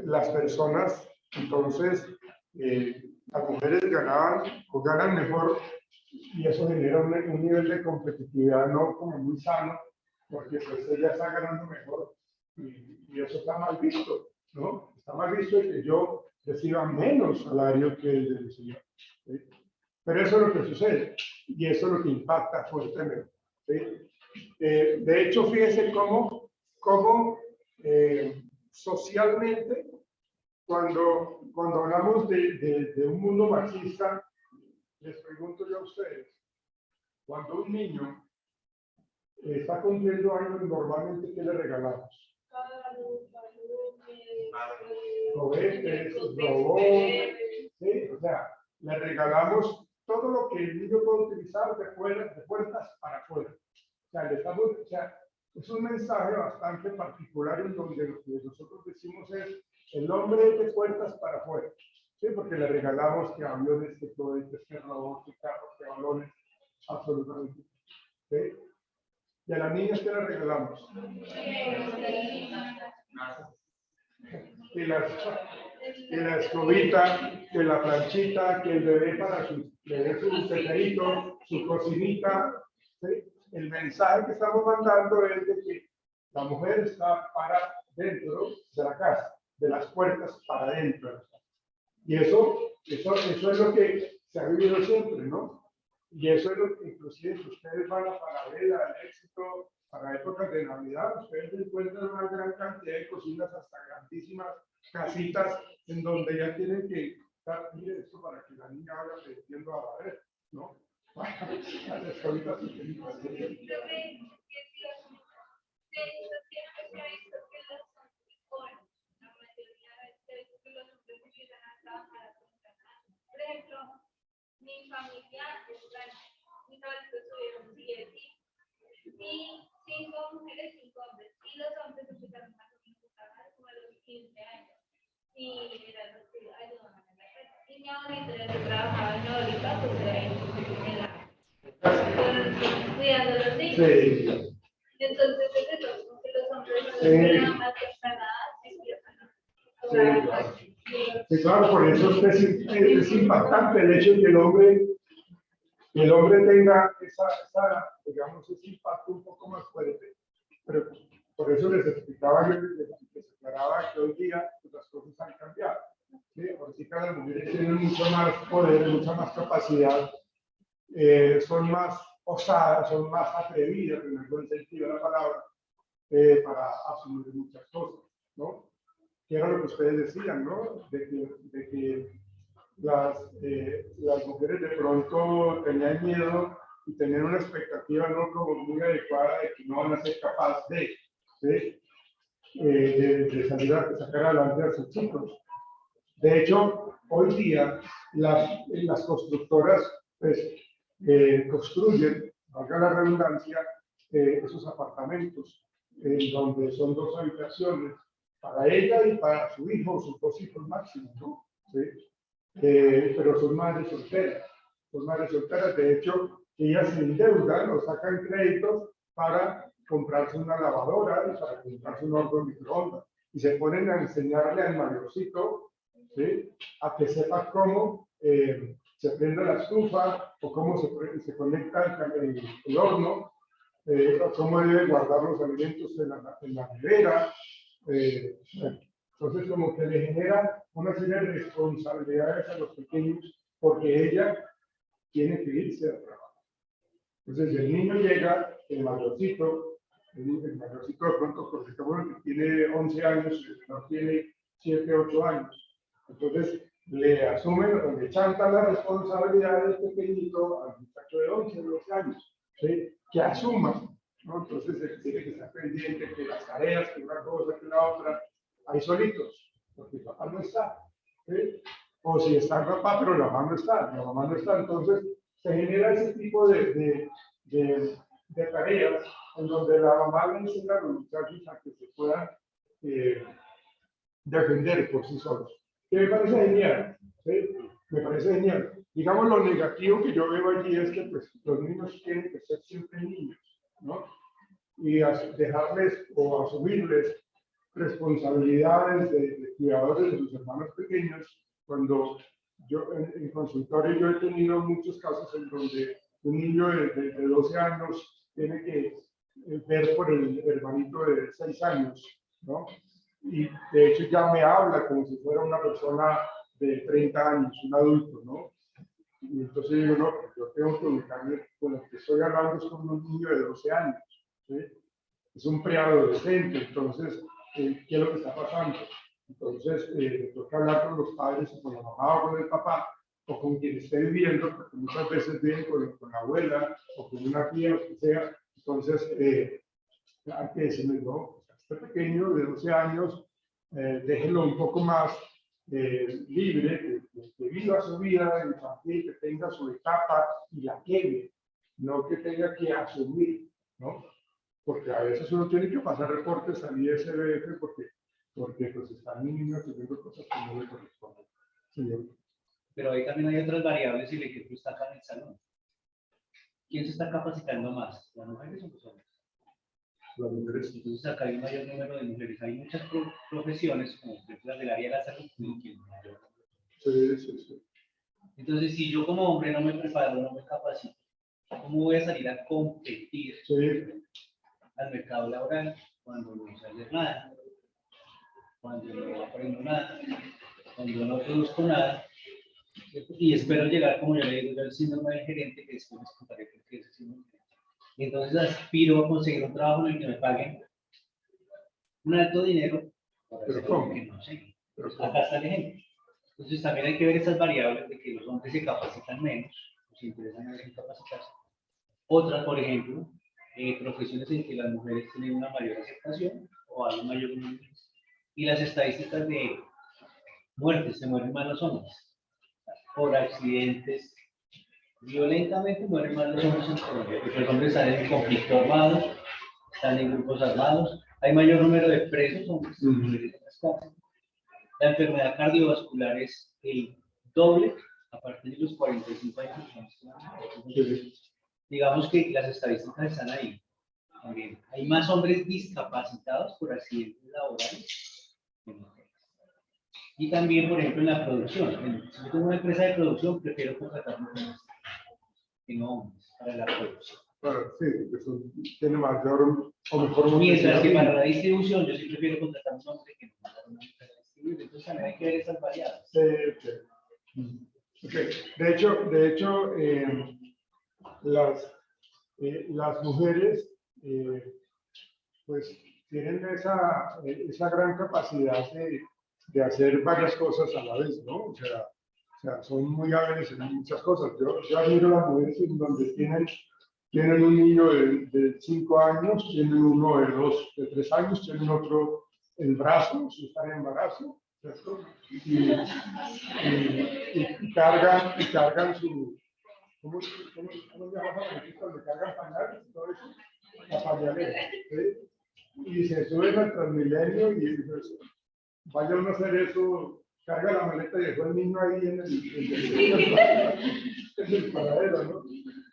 las personas, entonces, las mujeres ganaban o ganan mejor y eso genera un nivel de competitividad no como muy sano, porque pues ella está ganando mejor y eso está mal visto, ¿no? Está mal visto de que yo reciba menos salario que el del señor. ¿Sí? Pero eso es lo que sucede y eso es lo que impacta fuertemente. ¿Sí? De hecho, fíjense cómo socialmente, cuando hablamos de un mundo machista, les pregunto yo a ustedes, cuando un niño está cumpliendo años, normalmente, ¿qué le regalamos? Juguetes, robots, ¿sí? O sea, le regalamos todo lo que el niño puede utilizar de puertas para afuera. O sea, es un mensaje bastante particular en donde lo que nosotros decimos es el hombre es de puertas para afuera. Sí, porque le regalamos que aviones, que cohetes, que robots, que carros, que balones, absolutamente. ¿Sí? Y a las niñas, ¿qué le regalamos? Que la escobita, que la planchita, que el bebé para le dé su teterito, su cocinita. ¿Sí? El mensaje que estamos mandando es de que la mujer está para dentro de la casa, de las puertas para adentro. Y eso es lo que se ha vivido siempre, ¿no? Y eso es lo que inclusive si ustedes van a Falabella, al Éxito, para épocas de Navidad, ustedes encuentran una gran cantidad de cocinas, hasta grandísimas casitas, en donde ya tienen que estar, mire esto para que la niña vaya aprendiendo a barrer, ¿no? Las casitas pequeñitas. Por ejemplo, mi familia es grande. Mis abuelitos tuvieron 10 hijos y 5 mujeres, 5 hombres. Y los hombres empezaron a trabajar como a los 15 años. Y eran los que ayudaban a la casa. Y niña bonita, yo trabajaba en Eólica, pues era ahí en la cuidando a los niños. Sí. Entonces, es eso, como que los hombres no Sí. les dan más temprana edad, Sí, claro, por eso es impactante el hecho de que el hombre tenga digamos, ese impacto un poco más fuerte. Pero por eso les explicaba yo, les aclaraba que hoy día pues, las cosas han cambiado. ¿Sí? Ahorita las mujeres tienen mucho más poder, mucha más capacidad, son más osadas, son más atrevidas, en el buen sentido de la palabra, para asumir muchas cosas, ¿no? Que era lo que ustedes decían, ¿no? De que las mujeres de pronto tenían miedo y tenían una expectativa no como muy adecuada de que no van a ser capaces ¿sí? De salir a sacar adelante a sus chicos. De hecho, hoy día las constructoras pues, construyen, valga la redundancia, esos apartamentos en donde son 2 habitaciones para ella y para su hijo, sus 2 hijos máximos, ¿no? ¿Sí? Pero son madres solteras. Son madres solteras, de hecho, ellas se endeudan o sacan créditos para comprarse una lavadora y para comprarse un horno de microondas. Y se ponen a enseñarle al mayorcito, ¿sí? A que sepa cómo se prende la estufa o cómo se conecta el horno, o cómo debe guardar los alimentos en la nevera. Entonces, como que le genera una serie de responsabilidades a los pequeños porque ella tiene que irse a trabajar. Entonces, el niño llega, el mayorcito de pronto, porque bueno, que tiene 11 años, no tiene 7, 8 años. Entonces, le asumen o le chantan la responsabilidad del pequeñito al muchacho de 11, 12 años, ¿sí? Que asuman, ¿no? Entonces, se tiene que estar pendiente que las tareas, que una cosa, que la otra, ahí solitos, porque el papá no está, ¿sí? O si está el papá, pero la mamá no está, entonces se genera ese tipo de tareas en donde la mamá le enseña a los muchachos a que se puedan defender por sí solos. Que me parece genial, ¿sí? Me parece genial. Digamos, lo negativo que yo veo allí es que pues, los niños tienen que ser siempre niños, ¿no? Y dejarles o asumirles responsabilidades de cuidadores de sus hermanos pequeños, cuando yo en consultorio yo he tenido muchos casos en donde un niño de 12 años tiene que ver por el hermanito de 6 años, ¿no? Y de hecho ya me habla como si fuera una persona de 30 años, un adulto, ¿no? Y entonces digo, no, yo tengo que ubicarme con el que estoy hablando es con un niño de 12 años, ¿sí? Es un preadolescente, entonces, ¿qué es lo que está pasando? Entonces, tengo que hablar con los padres, o con la mamá o con el papá, o con quien esté viviendo, porque muchas veces viven con la abuela o con una tía, o que sea. Entonces, hay que decirle, no, este pequeño de 12 años, déjenlo un poco más libre, que viva su vida infantil, que tenga su etapa y la quede, no que tenga que asumir, ¿no? Porque a veces uno tiene que pasar reportes al ISBF porque pues están niños haciendo cosas que no le corresponden. Señor. Pero ahí también hay otras variables y el ejemplo está acá en el salón. ¿Quién se está capacitando más? ¿Las mujeres o los hombres? Las mujeres. Entonces acá hay un mayor número de mujeres. Hay muchas profesiones, como por ejemplo las del área de la salud, que no mayor. Sí. Entonces, si yo como hombre no me preparo, no me capacito, ¿cómo voy a salir a competir al mercado laboral cuando no sé hacer nada? Cuando no aprendo nada, cuando no produzco nada, y espero llegar, como yo le digo, al síndrome del gerente, que después les contaré por qué es el síndrome del gerente. Y entonces aspiro a conseguir un trabajo en el que me paguen un alto dinero, por hacer algo que no sé. Acá está el ejemplo. Entonces también hay que ver esas variables de que los hombres se capacitan menos, o se interesan menos en capacitarse. Otras, por ejemplo, profesiones en que las mujeres tienen una mayor aceptación o hay un mayor número. Y las estadísticas de muertes, se mueren más los hombres. Por accidentes, violentamente mueren más los hombres en Colombia, porque los hombres están en conflicto armado, están en grupos armados, hay mayor número de presos hombres en las cárceles. La enfermedad cardiovascular es el doble a partir de los 45 años. Digamos que las estadísticas están ahí. También hay más hombres discapacitados por accidentes laborales que mujeres. Y también, por ejemplo, en la producción. Si yo tengo una empresa de producción, prefiero contratar mujeres que no hombres para la producción. Bueno, sí, eso tiene mayor o mejor Mientras que movilidad. para la distribución, yo sí prefiero contratar un hombre que no contratar una mujer a distribuir. Entonces también hay que ver esas variables. Ok. De hecho, las mujeres pues tienen esa gran capacidad de hacer varias cosas a la vez, ¿no? O sea, son muy hábiles en muchas cosas. Yo admiro a las mujeres en donde tienen un niño de 5 años, tienen uno de 3 años, tienen otro en brazos, están en embarazo, ¿cierto? Y cargan su... ¿Cómo se llama cuando cargan pañales y todo eso? La pañalera, ¿sí? Y se suben al Transmilenio y pues, vaya uno a hacer eso, carga la maleta y dejó el niño ahí en el paradero, ¿no?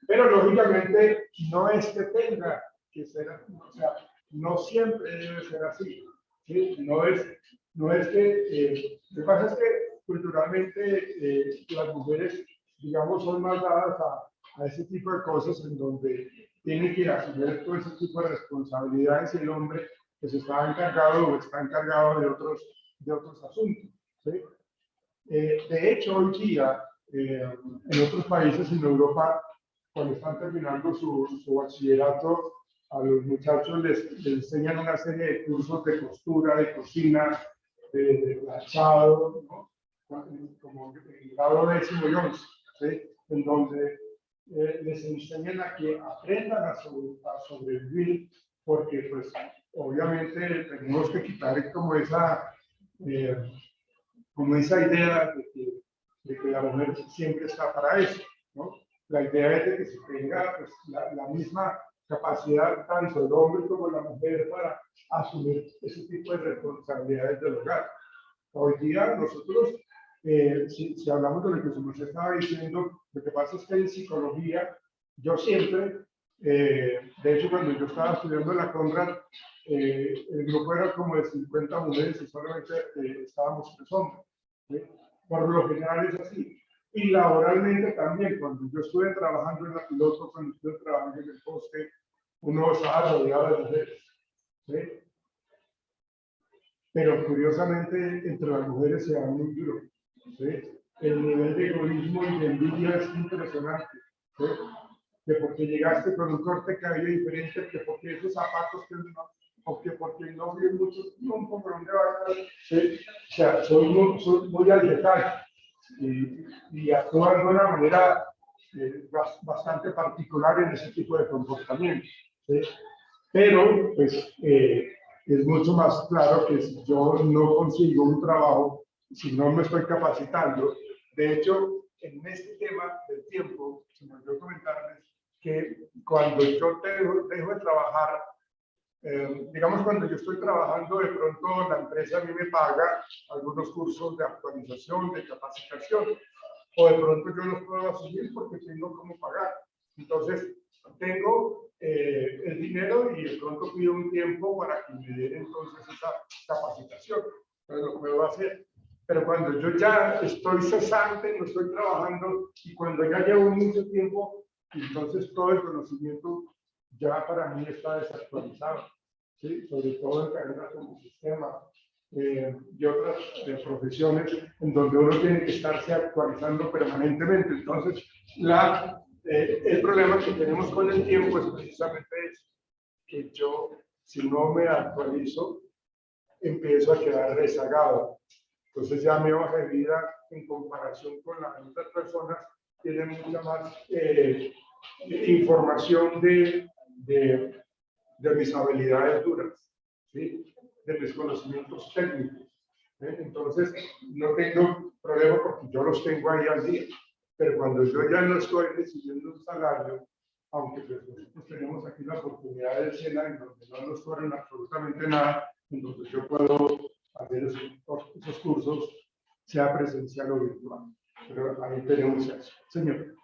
Pero lógicamente no es que tenga que ser así, o sea, no siempre debe ser así, ¿sí? No es que, lo que pasa es que culturalmente las mujeres, digamos, son más dadas a ese tipo de cosas en donde tienen que asumir todo ese tipo de responsabilidades y el hombre pues está encargado o está encargado de otros asuntos, ¿sí? De hecho, hoy día, en otros países en Europa, cuando están terminando su bachillerato, a los muchachos les enseñan una serie de cursos de costura, de cocina, de planchado, ¿no? Como el grado 10º y 11, ¿sí? En donde les enseñan a que aprendan a sobrevivir, porque pues obviamente tenemos que quitar como esa idea de que la mujer siempre está para eso, ¿no? La idea es de que se tenga pues, la misma capacidad tanto el hombre como la mujer para asumir ese tipo de responsabilidades del hogar. Hoy día nosotros, si hablamos de lo que se estaba diciendo, lo que pasa es que en psicología, yo siempre, de hecho cuando yo estaba estudiando en la Conrad, el grupo era como de 50 mujeres y solamente estábamos 3 hombres, ¿sí? Por lo general es así. Y laboralmente también, cuando yo estuve trabajando en la piloto, cuando estuve trabajando en el poste, uno estaba rodeado de mujeres, ¿sí? Pero curiosamente entre las mujeres se da muy duro, ¿sí? El nivel de egoísmo y de envidia es impresionante, ¿sí? Que porque llegaste con un corte de cabello diferente, que porque esos zapatos que no, o que porque no vi mucho tiempo por donde vas, ¿sí? O sea, son muy al detalle y actúan de una manera bastante particular en ese tipo de comportamiento, ¿sí? Pero, pues, es mucho más claro que si yo no consigo un trabajo, si no me estoy capacitando. De hecho, en este tema del tiempo, se me olvidó comentarles que cuando yo dejo de trabajar, digamos, cuando yo estoy trabajando, de pronto la empresa a mí me paga algunos cursos de actualización, de capacitación, o de pronto yo los puedo asumir porque tengo cómo pagar. Entonces, tengo el dinero y de pronto pido un tiempo para que me den entonces esa capacitación. Entonces lo puedo hacer. Pero cuando yo ya estoy cesante, no estoy trabajando y cuando ya llevo mucho tiempo, entonces todo el conocimiento ya para mí está desactualizado, ¿sí? Sobre todo en carreras como sistema y otras profesiones en donde uno tiene que estarse actualizando permanentemente. Entonces, el problema que tenemos con el tiempo es precisamente eso, que yo, si no me actualizo, empiezo a quedar rezagado. Entonces ya mi hoja de vida, en comparación con las otras personas, tiene mucha más información de mis habilidades duras, ¿sí? De mis conocimientos técnicos. Entonces, no tengo problema porque yo los tengo ahí al día. Pero cuando yo ya no estoy recibiendo un salario, aunque pues nosotros tenemos aquí la oportunidad de Sena, en donde no nos cobran absolutamente nada, en donde yo puedo hacer esos cursos, sea presencial o virtual. Pero ahí tenemos eso. Señor.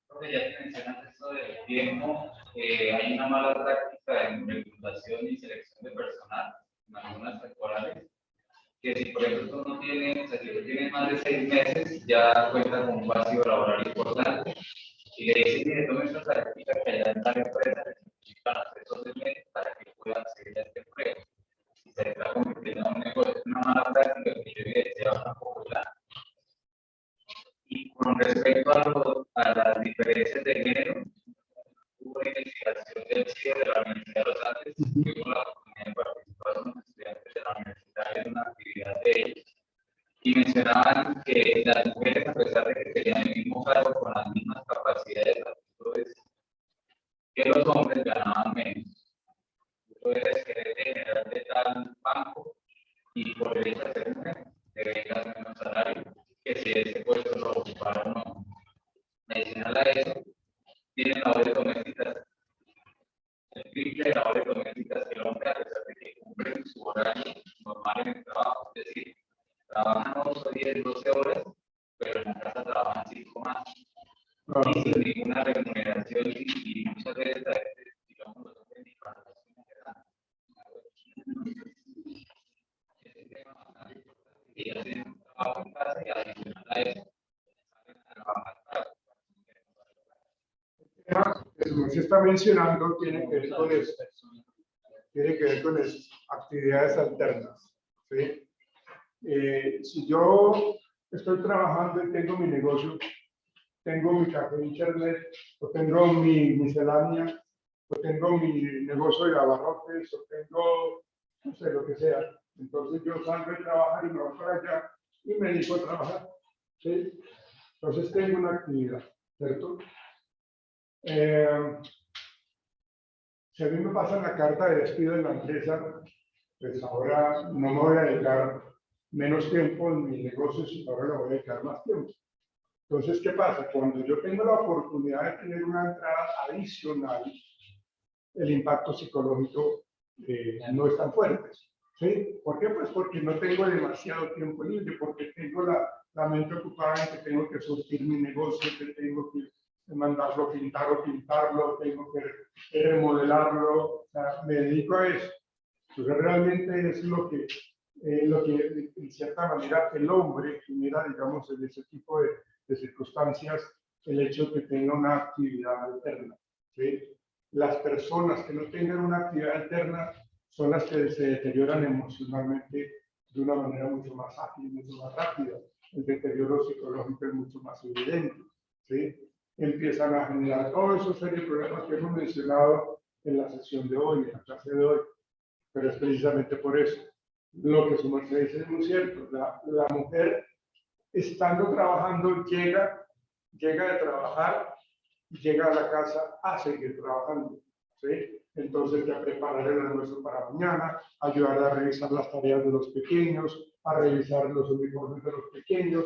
Creo que ya que mencionas esto del tiempo, hay una mala práctica en reclutación y selección de personal en algunas temporales, que si por ejemplo tú no tienes, o sea, si tú tienes más de 6 meses, ya cuenta con un vacío laboral importante. Y le dicen, mire, tome esta práctica que allá en tal empresa necesitan hacer esos 6 meses para que puedan seguir a este empleo. Si se está convirtiendo en un negocio, es una mala práctica que yo deseaba tampoco ya. Y con respecto a las diferencias de género, hubo una investigación del CIE de la Universidad de los Andes, tuvimos la oportunidad de participar con los estudiantes de la universidad en una actividad de ellos, y mencionaban que las mujeres, a pesar de que tenían el mismo cargo con las mismas capacidades, aptitudes que los hombres, ganaban menos. Tú eres gerente general de tal banco y por el hecho de ser mujer, debe ganar menos salario que si ese puesto lo ocuparon o no. Adicional a eso, tienen labores domésticas, el triple de labores domésticas que el hombre, a pesar de que cumplen su horario normal en el trabajo, es decir, trabajan 8, 10, 12 horas, pero en la casa trabajan 5 más. Y sin ninguna remuneración y muchas veces, digamos, los hombres ni para las y hacen trabajo en casa y adicional a eso, saben trabajar para Como se está mencionando, tiene que ver con eso. Tiene que ver con eso, actividades alternas. ¿Sí? Si yo estoy trabajando y tengo mi negocio, tengo mi café de internet, o tengo mi miscelánea, o tengo mi negocio de abarrotes, o tengo, no sé, lo que sea. Entonces yo salgo de trabajar y me voy para allá y me dedico a trabajar. ¿Sí? Entonces tengo una actividad, ¿cierto? Si a mí me pasan la carta de despido en la empresa, pues ahora no me voy a dedicar menos tiempo en mi negocio, sino ahora le voy a dedicar más tiempo. Entonces, ¿qué pasa? Cuando yo tengo la oportunidad de tener una entrada adicional, el impacto psicológico no es tan fuerte. ¿Sí? ¿Por qué? Pues porque no tengo demasiado tiempo libre, porque tengo la mente ocupada en que tengo que surtir mi negocio, que tengo que mandarlo a pintar o pintarlo, tengo que remodelarlo, o sea, me dedico a eso. Entonces realmente es lo que en cierta manera el hombre genera, digamos, en ese tipo de circunstancias, el hecho de que tenga una actividad alterna. ¿Sí? Las personas que no tengan una actividad alterna son las que se deterioran emocionalmente de una manera mucho más ágil, mucho más rápida. El deterioro psicológico es mucho más evidente. ¿Sí? Empiezan a generar toda esa serie de problemas que hemos mencionado en la sesión de hoy, en la clase de hoy. Pero es precisamente por eso. Lo que su merced dice es muy cierto. La mujer, estando trabajando, llega de trabajar y llega a la casa a seguir trabajando. ¿Sí? Entonces, ya preparar el almuerzo para mañana, ayudar a revisar las tareas de los pequeños, a revisar los uniformes de los pequeños.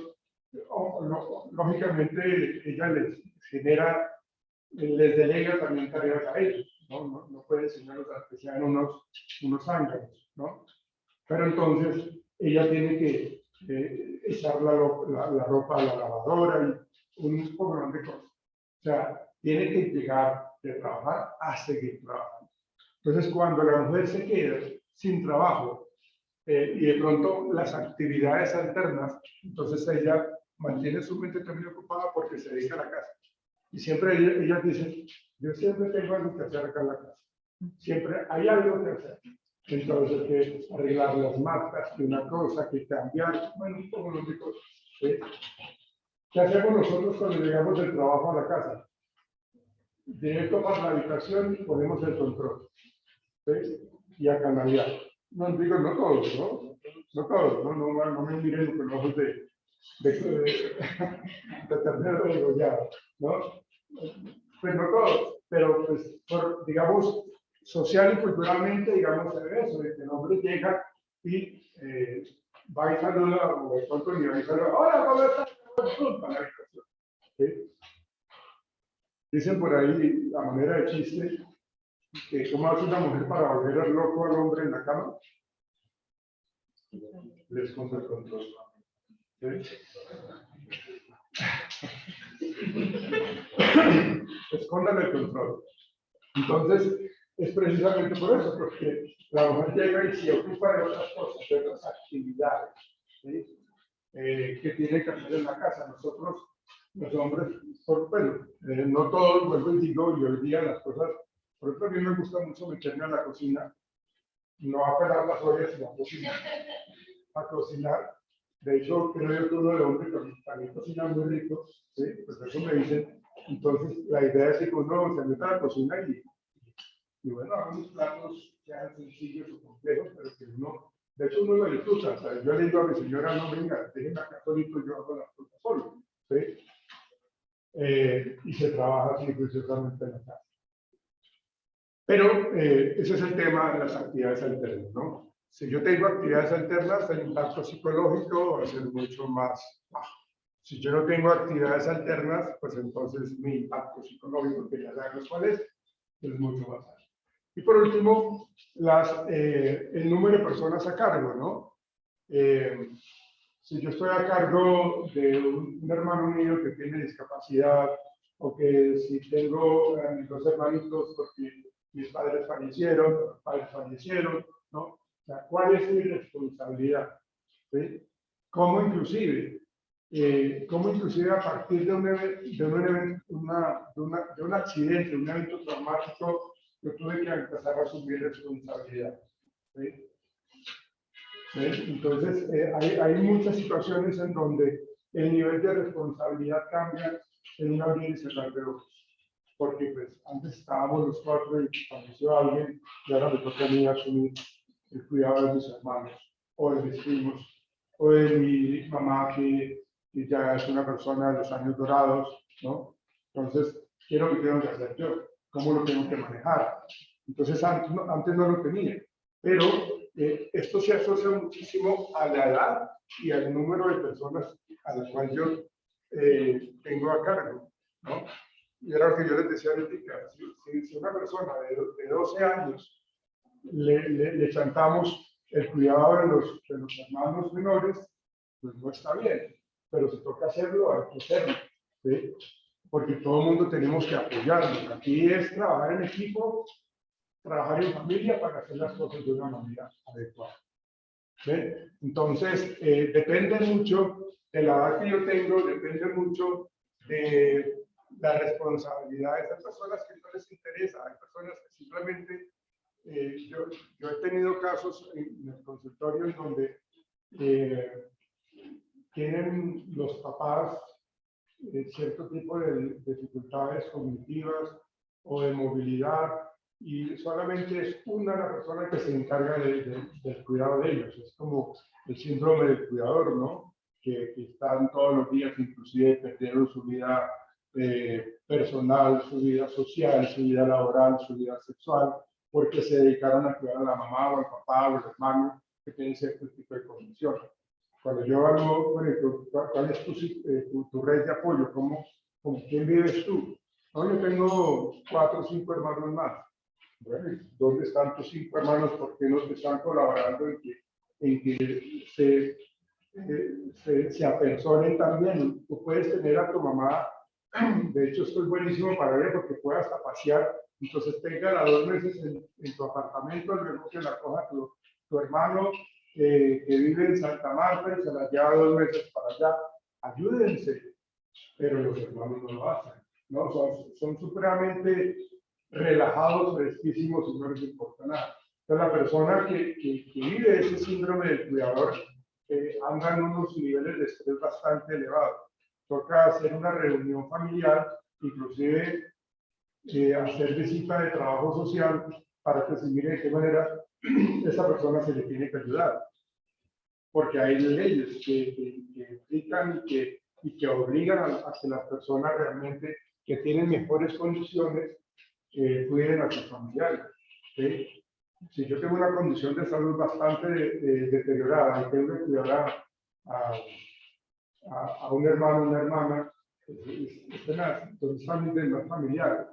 Lógicamente, ella les genera, les delega también tareas a ellos. No puede enseñarlos a que sean unos ángeles, ¿no? Pero entonces, ella tiene que echar la ropa a la lavadora y un poco de cosas. O sea, tiene que llegar de trabajar a seguir trabajando. Entonces, cuando la mujer se queda sin trabajo y de pronto las actividades alternas, entonces ella mantiene su mente también ocupada porque se dedica a la casa. Y siempre ella dice, yo siempre tengo algo que hacer acá en la casa. Siempre hay algo que hacer. Entonces, que arreglar las matas, que una cosa, que cambiar, bueno, un poco de cosas. ¿Sí? ¿Qué hacemos nosotros cuando llegamos del trabajo a la casa? Directo para la habitación y ponemos el control. ¿Sí? Y a canalear. No digo, no todos, ¿no? No todos, no me miren con ojos de ternero degollado, ¿no? Pues no todos, pero pues, digamos, social y culturalmente, digamos, se ve eso, de que el hombre llega y va y saluda, o de pronto ni va y saluda, hola, ¿cómo estás? ¿Sí? Dicen por ahí, a manera de chiste, que cómo hace una mujer para volver loco al hombre en la cama. Les compra el control. ¿Sí? escondan el control. Entonces, es precisamente por eso, porque la mujer llega y se ocupa de otras cosas, de otras actividades, ¿sí? Que tiene que hacer en la casa. Nosotros, los hombres, bueno, no todos, vuelvo y digo, y hoy día las cosas, por ejemplo, a mí me gusta mucho meterme a la cocina, no a pelar las ollas, sino a cocinar. De hecho, creo yo que uno de hombres también cocina muy rico, ¿sí? Pues eso me dicen. Entonces, la idea es que uno se meta a la cocina y bueno, hagamos platos que sean sencillos o complejos, pero que uno, de hecho, uno lo disfruta. ¿Sabes? Yo le digo a mi señora, no, venga, déjenme acá solito, yo hago las cosas solo, ¿sí? Y se trabaja así juiciosamente en la casa. Pero ese es el tema de las actividades alternas, ¿no? Si yo tengo actividades alternas, el impacto psicológico va a ser mucho más bajo. Si yo no tengo actividades alternas, pues entonces mi impacto psicológico, que ya sabemos cuál es mucho más alto. Y por último, el número de personas a cargo, ¿no? Si yo estoy a cargo de un hermano mío que tiene discapacidad, o que si tengo mis dos hermanitos porque mis padres fallecieron, ¿no? O sea, ¿cuál es mi responsabilidad? ¿Sí? ¿Cómo inclusive a partir de un accidente, un evento traumático, yo tuve que empezar a asumir responsabilidad? ¿Sí? ¿Sí? Entonces, hay muchas situaciones en donde el nivel de responsabilidad cambia en un abrir y cerrar de ojos. Porque pues, antes estábamos los cuatro y falleció alguien, y ahora me toca a mí asumir el cuidado de mis hermanos, o de mis primos, o de mi mamá que ya es una persona de los años dorados, ¿no? Entonces, ¿qué es lo que tengo que hacer yo? ¿Cómo lo tengo que manejar? Entonces, antes no lo tenía, pero esto se asocia muchísimo a la edad y al número de personas a las cuales yo tengo a cargo, ¿no? Y era lo que yo les decía ahorita, si una persona de 12 años le chantamos el cuidado de los hermanos menores, pues no está bien, pero si toca hacerlo, hay que hacerlo, ¿sí? Porque todo el mundo tenemos que apoyarnos. Aquí es trabajar en equipo, trabajar en familia para hacer las cosas de una manera adecuada. ¿Sí? Entonces, depende mucho de la edad que yo tengo, depende mucho de la responsabilidad de esas personas que no les interesa. Hay personas que simplemente, yo he tenido casos en el consultorio en donde tienen los papás cierto tipo de dificultades cognitivas o de movilidad, y solamente es la persona que se encarga del cuidado de ellos. Es como el síndrome del cuidador, ¿no? Que están todos los días, inclusive perdieron su vida personal, su vida social, su vida laboral, su vida sexual, porque se dedicaron a cuidar a la mamá o al papá o al hermano que tienen cierto tipo de condición. Cuando yo hablo, bueno, ¿cuál es tu red de apoyo? ¿Con quién vives tú? No, yo tengo 4 o 5 hermanos más. Bueno, ¿dónde están tus 5 hermanos? ¿Por qué no te están colaborando en que se apersonen también? Tú puedes tener a tu mamá, de hecho esto es buenísimo para ella porque puede hasta pasear, entonces tenga 2 meses en tu apartamento, luego que la coja tu hermano que vive en Santa Marta y se la lleva 2 meses para allá. Ayúdense, pero los hermanos no lo hacen, ¿no? Son supremamente relajados, fresquísimos y no les importa nada. Entonces, la persona que vive ese síndrome del cuidador anda en unos niveles de estrés bastante elevados. Toca hacer una reunión familiar, inclusive hacer visita de trabajo social para que se mire de qué manera esa persona se le tiene que ayudar. Porque hay leyes que implican y que obligan a que las personas realmente que tienen mejores condiciones cuiden a sus familiares. ¿Sí? Si yo tengo una condición de salud bastante deteriorada y tengo que cuidar a un hermano o una hermana, entonces también es familiar.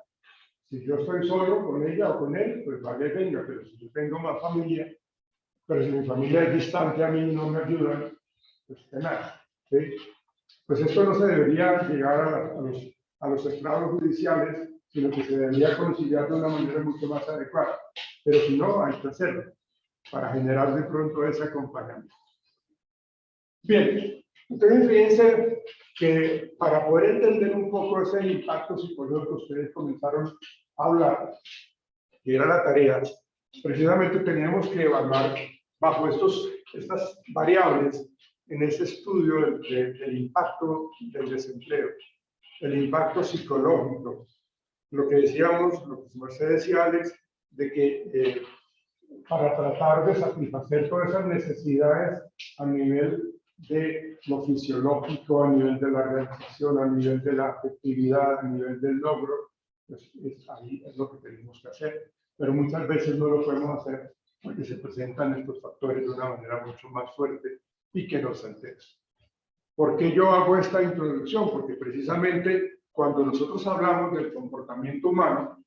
Si yo estoy solo con ella o con él, pues vale, venga, pero si yo tengo más familia, pero si mi familia es distante a mí y no me ayudan, pues que nada. ¿Sí? pues esto no se debería llegar a los estrados judiciales, sino que se debería conciliar de una manera mucho más adecuada. Pero si no, hay que hacerlo para generar de pronto ese acompañamiento. Bien, entonces fíjense que para poder entender un poco ese impacto psicológico que ustedes comenzaron a hablar, que era la tarea, precisamente teníamos que evaluar bajo estas variables en ese estudio del impacto del desempleo, el impacto psicológico, lo que decíamos, lo que usted decía, Alex, de que para tratar de satisfacer todas esas necesidades a nivel de lo fisiológico, a nivel de la realización, a nivel de la afectividad, a nivel del logro, pues ahí es lo que tenemos que hacer. Pero muchas veces no lo podemos hacer porque se presentan estos factores de una manera mucho más fuerte y que nos altera. ¿Por qué yo hago esta introducción? Porque precisamente cuando nosotros hablamos del comportamiento humano,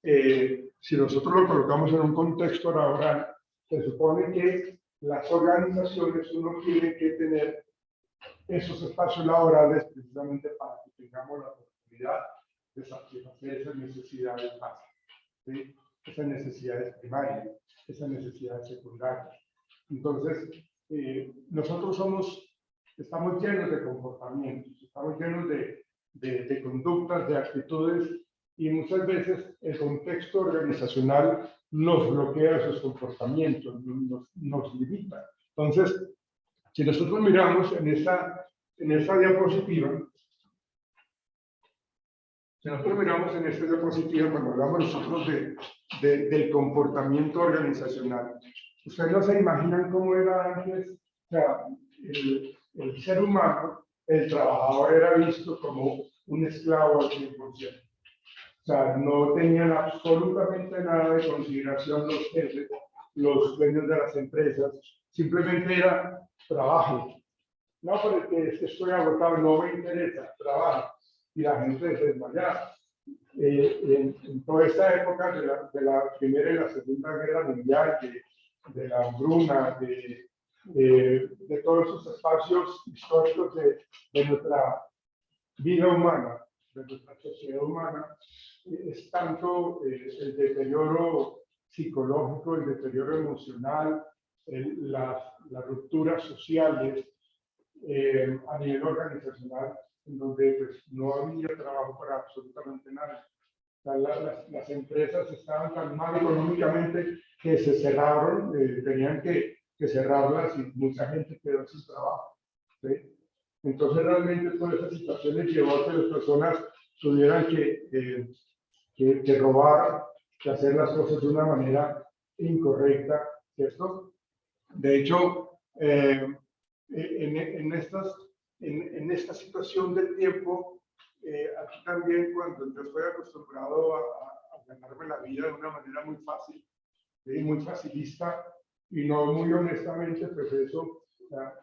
si nosotros lo colocamos en un contexto laboral, se supone que las organizaciones uno tiene que tener esos espacios laborales precisamente para que tengamos la oportunidad de satisfacer esas necesidades básicas, ¿sí? Esas necesidades primarias, esas necesidades secundarias. Entonces, nosotros estamos llenos de comportamientos, estamos llenos de conductas, de actitudes, y muchas veces el contexto organizacional nos bloquea esos comportamientos, nos limita. Entonces, si nosotros miramos en esa diapositiva, cuando hablamos nosotros del comportamiento organizacional, ustedes no se imaginan cómo era antes. O sea, el ser humano, el trabajador era visto como un esclavo al 100%. O sea, no tenían absolutamente nada de consideración los jefes, los dueños de las empresas, simplemente era trabajo. No, porque es que estoy agotado, no me interesa, trabajo. Y la gente se desmayaba. En toda esta época de la Primera y la Segunda Guerra Mundial, de la hambruna, de todos esos espacios históricos de nuestra vida humana, de nuestra sociedad humana, es tanto el deterioro psicológico, el deterioro emocional, las rupturas sociales a nivel organizacional, en donde pues, no había trabajo para absolutamente nada. O sea, las empresas estaban tan mal económicamente que se cerraron, tenían que cerrarlas y mucha gente quedó sin trabajo, ¿sí? Entonces realmente todas esas situaciones llevó a que las personas tuvieran que robar, que hacer las cosas de una manera incorrecta, ¿cierto? De hecho, en esta situación del tiempo, aquí también cuando yo estoy acostumbrado a ganarme la vida de una manera muy fácil, muy facilista, y no muy honestamente, pues eso, o sea,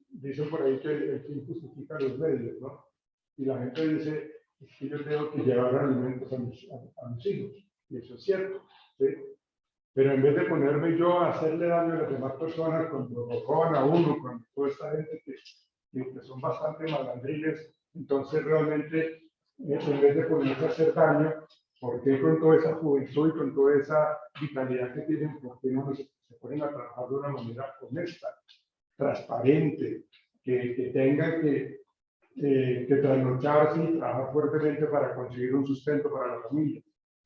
dicen por ahí que el fin justifica los medios, ¿no? Y la gente dice, es que yo tengo que llevar alimentos a mis hijos, y eso es cierto, ¿sí? Pero en vez de ponerme yo a hacerle daño a las demás personas, cuando lo roban a uno, cuando toda esta gente que son bastante malandrines, entonces realmente, en vez de ponerse a hacer daño, ¿por qué con toda esa juventud y con toda esa vitalidad que tienen, por qué no se ponen a trabajar de una manera honesta, transparente, que tengan que trasnocharse y trabajar fuertemente para conseguir un sustento para la familia?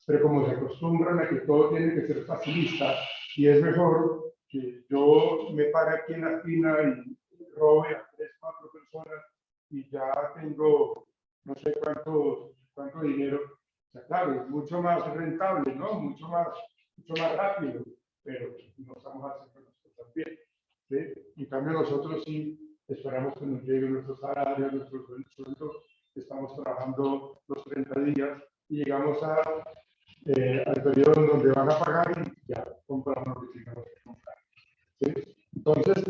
Pero como se acostumbran a que todo tiene que ser facilista, y es mejor que yo me pare aquí en la esquina y robe a 3, 4 personas y ya tengo no sé cuánto dinero. O sea, claro, es mucho más rentable, ¿no? Mucho más rápido, pero no estamos haciendo las cosas bien, ¿sí? En cambio, nosotros sí esperamos que nos lleguen nuestros salarios, nuestros sueldos, estamos trabajando los 30 días y llegamos al periodo en donde van a pagar y ya compramos lo que tengamos que comprar, ¿sí? Entonces,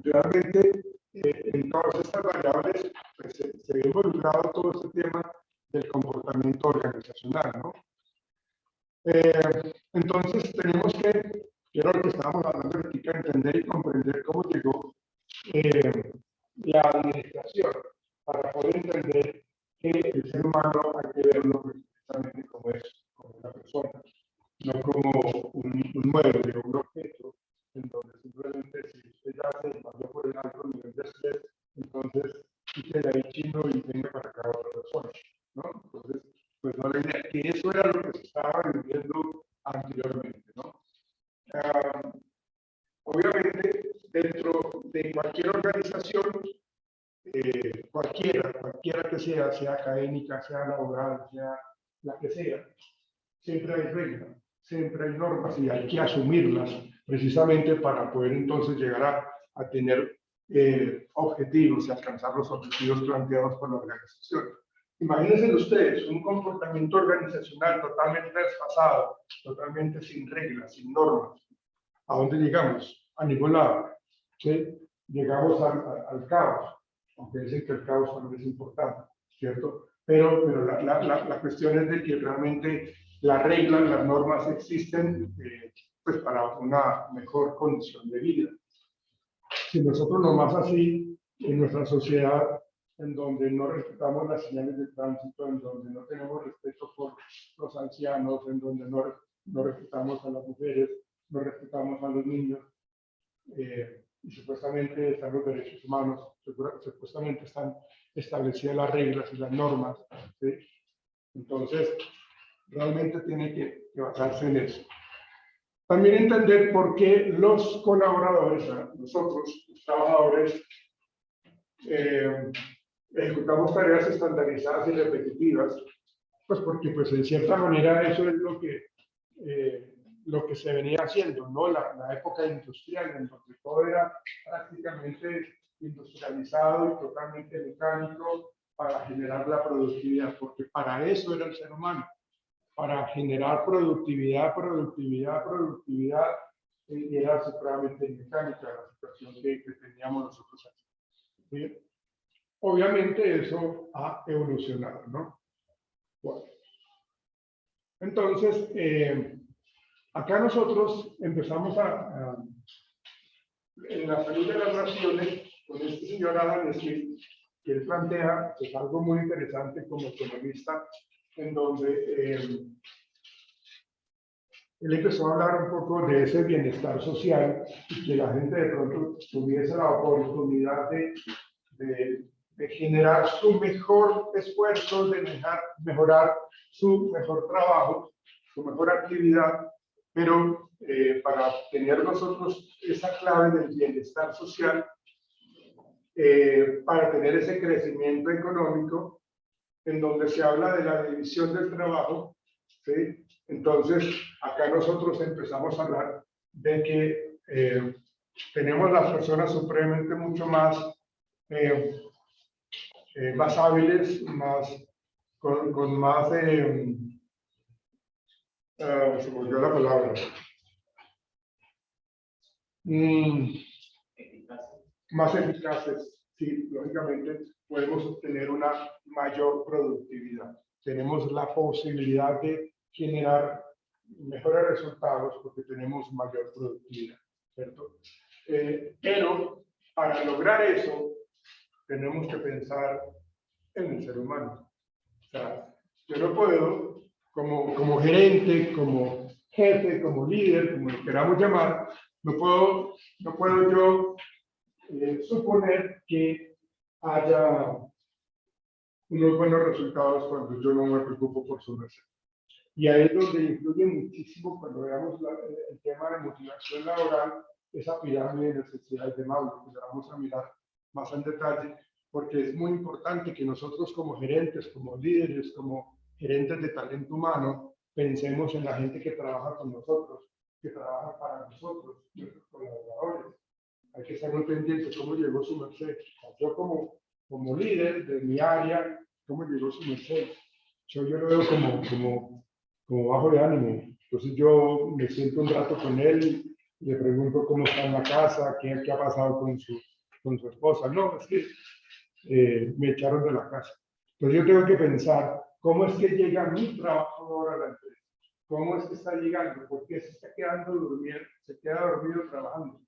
realmente, en todas estas variables pues, se ve involucrado todo este tema del comportamiento organizacional, ¿no? Entonces, tenemos que era lo que estábamos hablando ahorita, entender y comprender cómo llegó la administración Obviamente, dentro de cualquier organización, cualquiera que sea académica, sea laboral, sea la que sea, siempre hay reglas, siempre hay normas y hay que asumirlas precisamente para poder entonces llegar a tener objetivos y alcanzar los objetivos planteados por la organización. Imagínense ustedes un comportamiento organizacional totalmente desfasado, totalmente sin reglas, sin normas. ¿A dónde llegamos? A ningún lado. ¿Sí? Llegamos al caos, aunque dicen que el caos también es importante, ¿cierto? Pero la cuestión es de que realmente las reglas, las normas existen pues para una mejor condición de vida. Si nosotros nomás así, en nuestra sociedad, en donde no respetamos las señales de tránsito, en donde no tenemos respeto por los ancianos, en donde no respetamos a las mujeres, no respetamos a los niños, y supuestamente están los derechos humanos, supuestamente están establecidas las reglas y las normas, ¿sí? Entonces, realmente tiene que basarse en eso. También entender por qué los colaboradores, nosotros, los trabajadores, ejecutamos tareas estandarizadas y repetitivas, pues porque pues en cierta manera eso es lo que se venía haciendo, ¿no? La época industrial, en donde todo era prácticamente industrializado y totalmente mecánico para generar la productividad, porque para eso era el ser humano, para generar productividad, y era supremamente mecánica la situación que teníamos nosotros aquí. ¿Sí? Obviamente eso ha evolucionado, ¿no? Bueno. Entonces, acá nosotros empezamos en la salud de las naciones, con este señor Adam Smith, que él plantea, que es algo muy interesante como economista, en donde él empezó a hablar un poco de ese bienestar social y que la gente de pronto tuviese la oportunidad de generar su mejor esfuerzo, de mejorar su mejor trabajo, su mejor actividad, pero para tener nosotros esa clave del bienestar social, para tener ese crecimiento económico, en donde se habla de la división del trabajo, ¿sí? Entonces, acá nosotros empezamos a hablar de que tenemos las personas supremamente mucho más más hábiles, con más, se me olvidó la palabra, más eficaces, sí, lógicamente podemos obtener una mayor productividad. Tenemos la posibilidad de generar mejores resultados porque tenemos mayor productividad, ¿cierto? Pero para lograr eso, tenemos que pensar en el ser humano. O sea, yo no puedo, como gerente, como jefe, como líder, como lo queramos llamar, no puedo yo suponer que haya unos buenos resultados cuando yo no me preocupo por su merced. Y ahí es donde influye muchísimo, cuando veamos el tema de motivación laboral, esa pirámide de necesidades de Maslow, que la vamos a mirar más en detalle, porque es muy importante que nosotros como gerentes, como líderes, como gerentes de talento humano, pensemos en la gente que trabaja con nosotros, que trabaja para nosotros, nuestros colaboradores. Hay que estar muy pendientes cómo llegó su merced. Yo como líder de mi área, cómo llegó su merced. Yo lo veo como bajo de ánimo. Entonces yo me siento un rato con él, le pregunto cómo está en la casa, qué ha pasado con su esposa. No, es que me echaron de la casa. Entonces yo tengo que pensar cómo es que llega mi trabajador a la empresa. ¿Cómo es que está llegando? ¿Por qué se está quedando durmiendo? Se queda dormido trabajando.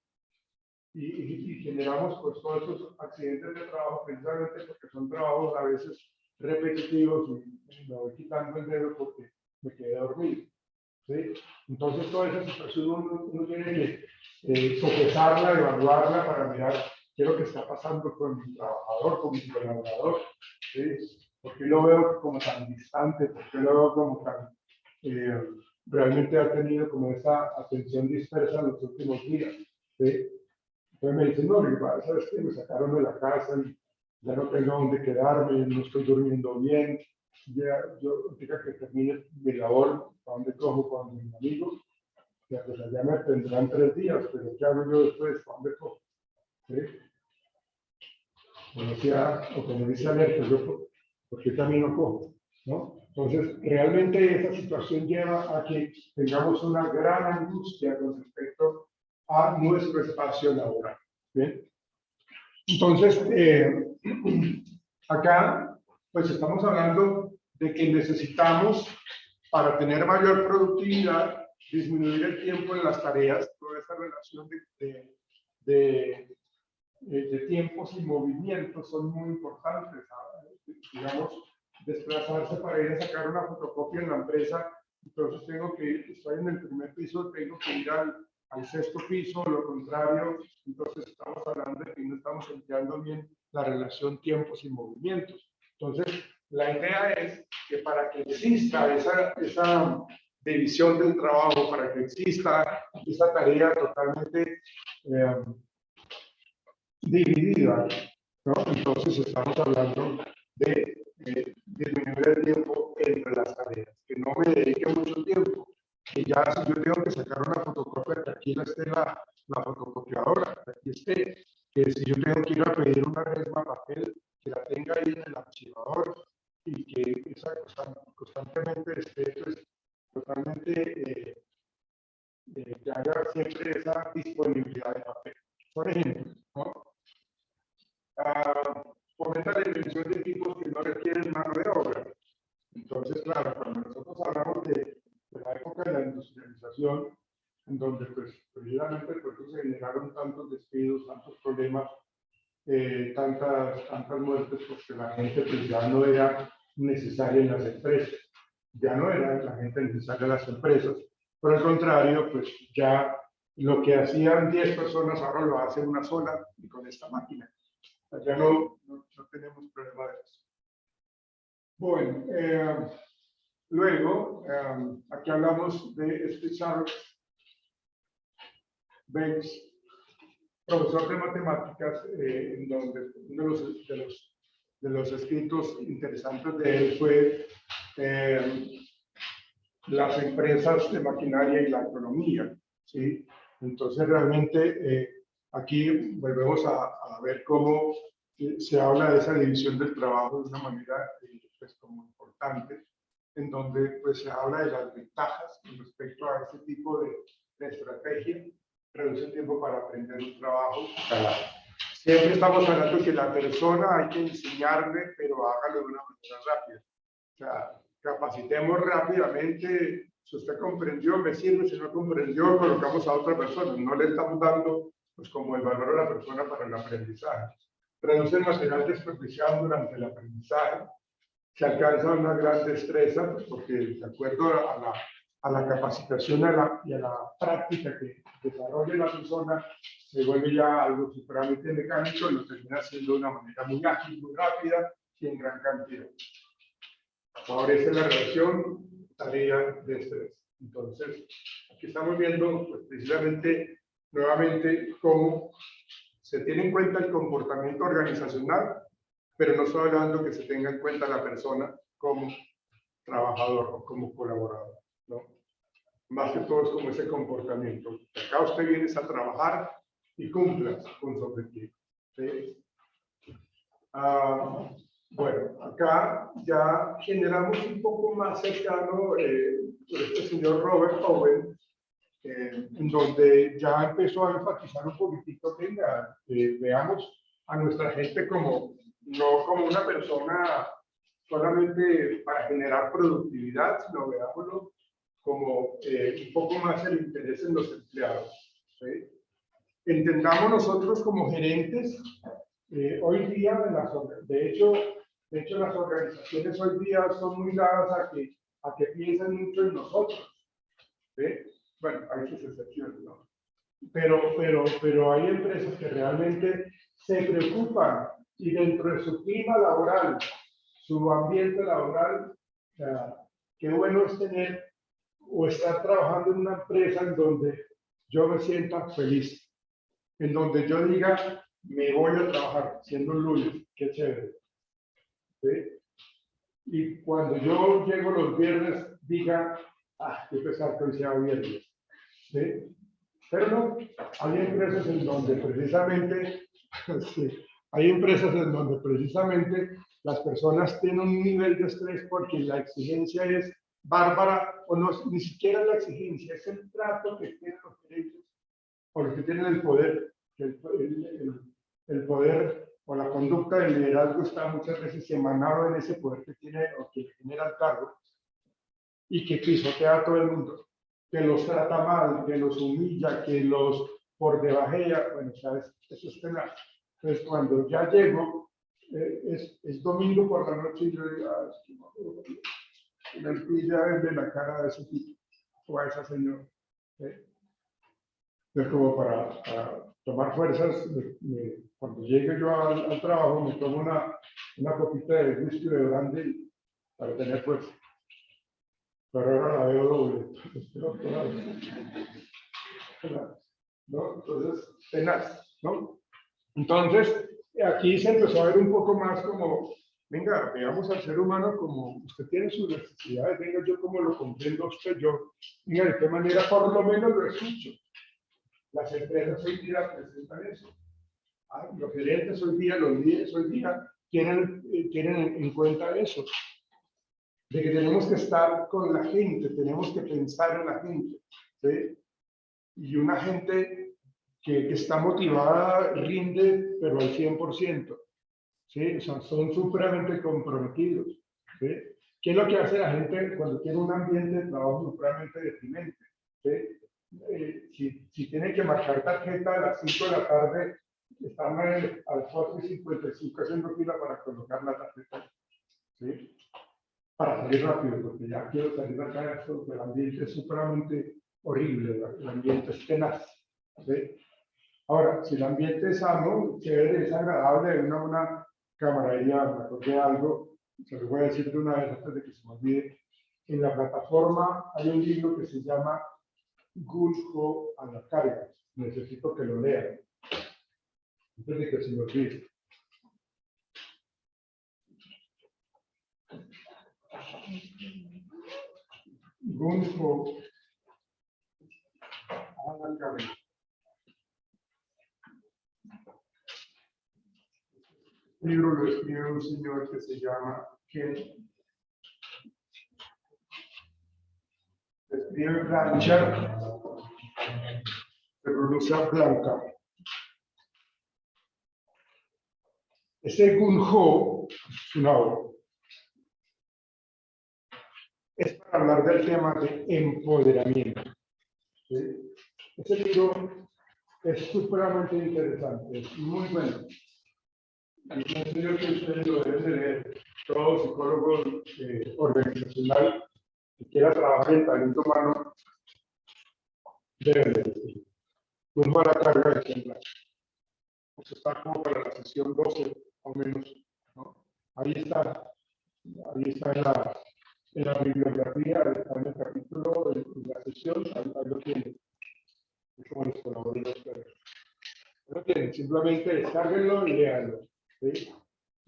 Y generamos pues todos esos accidentes de trabajo precisamente porque son trabajos a veces repetitivos y me voy quitando el dedo porque me quedé dormido. ¿Sí? Entonces toda esa situación uno tiene que sopesarla, evaluarla para mirar qué es lo que está pasando con mi trabajador, con mi colaborador. ¿Sí? ¿Por qué lo veo como tan distante? ¿Por qué lo veo como tan... realmente ha tenido como esa atención dispersa en los últimos días? ¿sí? Entonces me dicen, no, mi padre, ¿sabes qué? Me sacaron de la casa, ya no tengo dónde quedarme, no estoy durmiendo bien, ya, yo, diga que termine mi labor, ¿para dónde cojo con mis amigos? Ya, pues allá me tendrán 3 días, pero ¿qué hago yo después? ¿Para dónde cojo? ¿Sí? O como dice Alberto, yo, ¿por qué camino cojo? ¿No? Entonces, realmente esa situación lleva a que tengamos una gran angustia con respecto a nuestro espacio laboral. ¿Bien? Entonces, acá, pues estamos hablando de que necesitamos, para tener mayor productividad, disminuir el tiempo en las tareas, toda esa relación de tiempos y movimientos son muy importantes. Digamos, desplazarse para ir a sacar una fotocopia en la empresa, entonces tengo que ir, estoy en el primer piso, tengo que ir al 6º piso, o lo contrario, entonces estamos hablando de que no estamos empleando bien la relación tiempos y movimientos. Entonces, la idea es que para que exista esa división del trabajo, para que exista esa tarea totalmente dividida, ¿no? Entonces estamos hablando de disminuir el tiempo entre las tareas, que no me dedique mucho tiempo, que ya si yo tengo que sacar una fotocopia, que aquí esté la fotocopiadora, que aquí esté, que si yo tengo que ir a pedir una resma papel, que la tenga ahí en el archivador y que esa constantemente esté pues, totalmente que haya siempre esa disponibilidad de papel. Por ejemplo, ¿no? Fomenta la invención de equipos que no requieren mano de obra. Entonces, claro, cuando nosotros hablamos de la época de la industrialización, en donde pues precisamente por eso se generaron tantos despidos, tantos problemas, tantas muertes, porque la gente pues ya no era necesaria en las empresas, ya no era la gente necesaria en las empresas, por el contrario, pues ya lo que hacían 10 personas ahora lo hace una sola y con esta máquina. Ya no tenemos problema de eso. Bueno, luego, aquí hablamos de Charles Bates, profesor de matemáticas, en donde uno de los escritos interesantes de él fue las empresas de maquinaria y la economía, ¿sí? Entonces, realmente, aquí volvemos a ver cómo se habla de esa división del trabajo de una manera pues, como importante, en donde pues, se habla de las ventajas con respecto a ese tipo de estrategia, reduce el tiempo para aprender un trabajo. Siempre estamos hablando que la persona hay que enseñarle, pero hágalo de una manera rápida. O sea, capacitemos rápidamente. Si usted comprendió, me sirve. Si no comprendió, colocamos a otra persona. No le estamos dando pues, como el valor a la persona para el aprendizaje. Reduce el material desperdiciado durante el aprendizaje. Se alcanza una gran destreza, pues, porque de acuerdo a la capacitación y a la práctica que desarrolle la persona, se vuelve ya algo supremamente mecánico y lo termina haciendo de una manera muy ágil, muy rápida y en gran cantidad. Favorece la relación tarea de estrés. Entonces, aquí estamos viendo pues, precisamente nuevamente cómo se tiene en cuenta el comportamiento organizacional, pero no estoy hablando que se tenga en cuenta la persona como trabajador o como colaborador, ¿no? Más que todo es como ese comportamiento. Acá usted viene a trabajar y cumpla con su objetivo, ¿sí? Bueno, acá ya generamos un poco más cercano por este señor Robert Owen, en donde ya empezó a enfatizar un poquitito que veamos a nuestra gente como, no como una persona solamente para generar productividad, sino veámoslo como un poco más el interés en los empleados, ¿sí? Entendamos nosotros como gerentes, hoy día, de hecho, las organizaciones hoy día son muy dadas a que piensen mucho en nosotros, ¿sí? Bueno, hay sus excepciones, ¿no? Pero hay empresas que realmente se preocupan y dentro de su clima laboral, su ambiente laboral, qué bueno es tener o estar trabajando en una empresa en donde yo me sienta feliz, en donde yo diga, me voy a trabajar, siendo un lunes, qué chévere. ¿Sí? Y cuando yo llego los viernes, diga, qué pesar que hoy sea viernes. ¿Sí? Pero no, hay empresas en donde precisamente, sí, hay empresas en donde precisamente las personas tienen un nivel de estrés porque la exigencia es bárbara, o no, ni siquiera la exigencia, es el trato que tienen los gerentes o los que tienen el poder, que el poder o la conducta del liderazgo está muchas veces emanado en ese poder que tiene o que genera el cargo y que pisotea a todo el mundo, que los trata mal, que los humilla, que los por debajea, bueno, sabes, eso es tenaz. Entonces, cuando ya llego, es domingo por la noche y yo digo, y me pilla verle la cara de ese tipo o a esa señora. Es como para tomar fuerzas, cuando llegue yo al trabajo, me tomo una copita de whisky de brandy para tener fuerza. Pero ahora la veo doble. ¿No? Entonces, tenaz, ¿no? Entonces, aquí se empezó a ver un poco más como, venga, veamos al ser humano como usted tiene sus necesidades, venga, yo como lo comprendo usted, yo, venga, de qué manera por lo menos lo escucho. Las empresas hoy día presentan eso. Los gerentes hoy día, los líderes hoy día tienen en cuenta eso. De que tenemos que estar con la gente, tenemos que pensar en la gente. ¿Sí? Y una gente que está motivada rinde, pero al 100%. ¿Sí? O sea, son supremamente comprometidos. ¿Sí? ¿Qué es lo que hace la gente cuando tiene un ambiente de trabajo supremamente deprimente? ¿Sí? Si tiene que marcar tarjeta a las 5 de la tarde, están a las 4:55 haciendo fila para colocar la tarjeta. ¿Sí? Para salir rápido, porque ya quiero salir acá, el ambiente es supremamente horrible, el ambiente es tenaz. ¿Sí? Ahora, si el ambiente es sano, chévere, es agradable, una camaradería, me acordé de algo, se lo voy a decir de una vez antes de que se me olvide. En la plataforma hay un libro que se llama Gulfo a la carga. Necesito que lo lean antes de que se me olvide. Gulfo a la carga. El libro lo escribe un señor que se llama Ken. Escribe Blanchard, se pronuncia Blanca. Ese Gun-Ho es una obra. Es para hablar del tema de empoderamiento. ¿Sí? Ese libro es supremamente interesante, es muy bueno. Y un señor que ustedes lo deben de leer, todo psicólogo organizacional que quiera trabajar en talento humano, debe de decir. Pues va a la carga de ejemplar. Eso está como para la sesión 12, o menos. ¿No? Ahí está en la bibliografía, está en el capítulo, en la sesión, ahí lo tienen. Es como les colaboré a ustedes. Lo tienen, simplemente descárguenlo y léanlo. ¿Sí?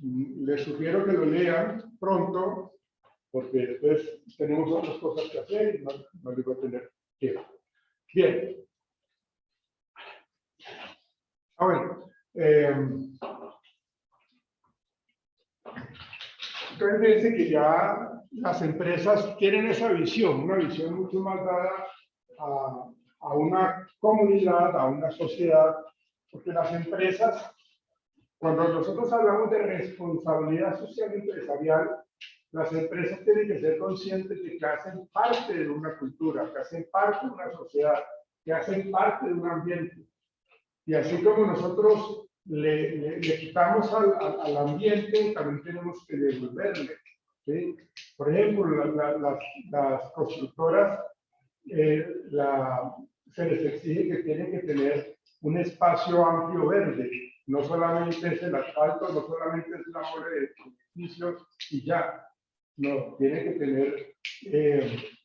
Les sugiero que lo lean pronto, porque después tenemos otras cosas que hacer y no les voy a tener tiempo. Bien. Bueno. Entonces dice que ya las empresas tienen esa visión, una visión mucho más dada a una comunidad, a una sociedad, porque las empresas, cuando nosotros hablamos de responsabilidad social empresarial, las empresas tienen que ser conscientes de que hacen parte de una cultura, que hacen parte de una sociedad, que hacen parte de un ambiente. Y así como nosotros le quitamos al ambiente, también tenemos que devolverle. ¿Sí? Por ejemplo, las constructoras se les exige que tienen que tener un espacio amplio verde. No solamente es el asfalto, no solamente es la obra de edificios y ya. No, tiene que tener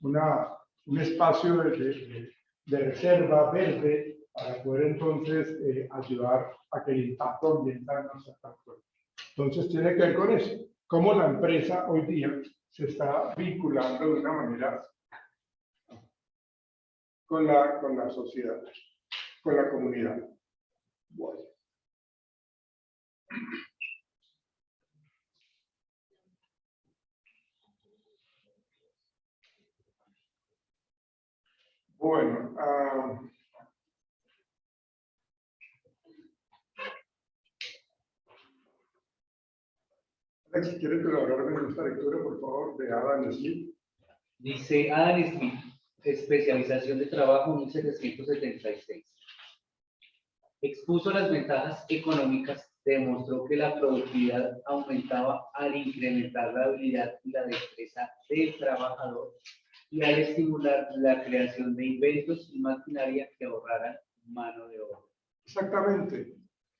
un espacio de reserva verde para poder entonces ayudar a que el impacto ambiental no sea tan fuerte. Entonces tiene que ver con eso, cómo la empresa hoy día se está vinculando de una manera con la sociedad, con la comunidad. Bueno. Bueno, Alex, ¿quieres colaborar con esta lectura, por favor, de Adam Smith? Dice Adam Smith, especialización de trabajo 1776. Expuso las ventajas económicas, demostró que la productividad aumentaba al incrementar la habilidad y la destreza del trabajador y al estimular la creación de inventos y maquinaria que ahorraran mano de obra. Exactamente.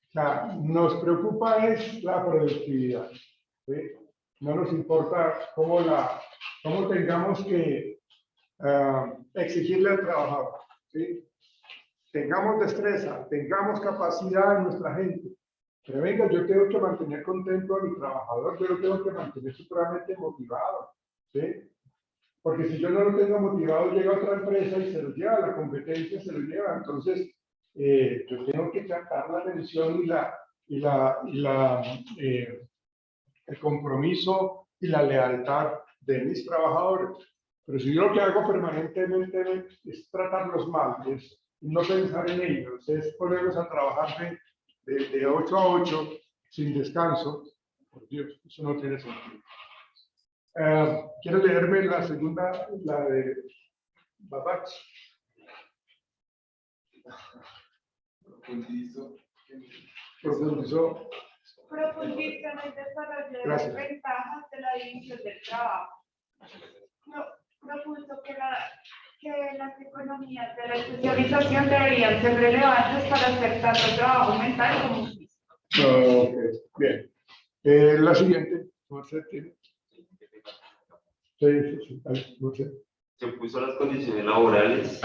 O sea, nos preocupa es la productividad, ¿sí? No nos importa cómo tengamos que exigirle al trabajador, ¿sí? Tengamos destreza, tengamos capacidad en nuestra gente. Pero venga, yo tengo que mantener contento a mi trabajador, yo lo tengo que mantener supremamente motivado, ¿sí? Porque si yo no lo tengo motivado, llega otra empresa y se lo lleva, la competencia se lo lleva. Entonces, yo tengo que captar la atención el compromiso y la lealtad de mis trabajadores. Pero si yo lo que hago permanentemente es tratarlos mal, es no pensar en ellos, es ponerlos a trabajar de 8 a 8 sin descanso, por Dios, eso no tiene sentido. Quiero leerme la segunda, la de Babach. Profundizó. Profundizó en el desarrollo de las Gracias. ventajas de la división del trabajo. Propuso que las economías de la especialización deberían ser relevantes para hacer tanto trabajo mental como físico. Ok, bien. La siguiente, José, tiene. Sí, José. Se opuso a las condiciones laborales,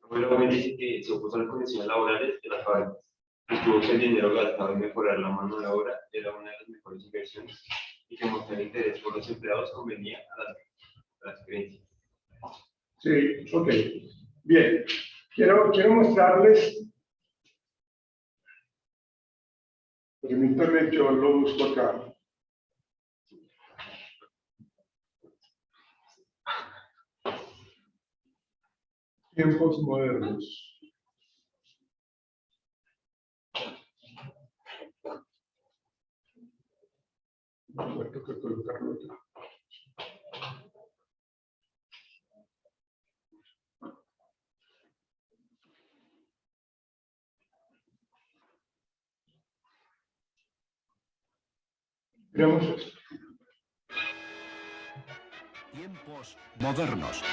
bueno, me dice que se opuso a las condiciones laborales de las fábricas. Estuvo que el dinero gastado en mejorar la mano de obra era una de las mejores inversiones y que mostrar interés por los empleados convenía a las creencias. Sí, ok. Bien. Quiero mostrarles. Permítanme, yo lo busco acá. Tiempos modernos. Voy a tocar colocarlo acá. Veamos esto. Tiempos modernos.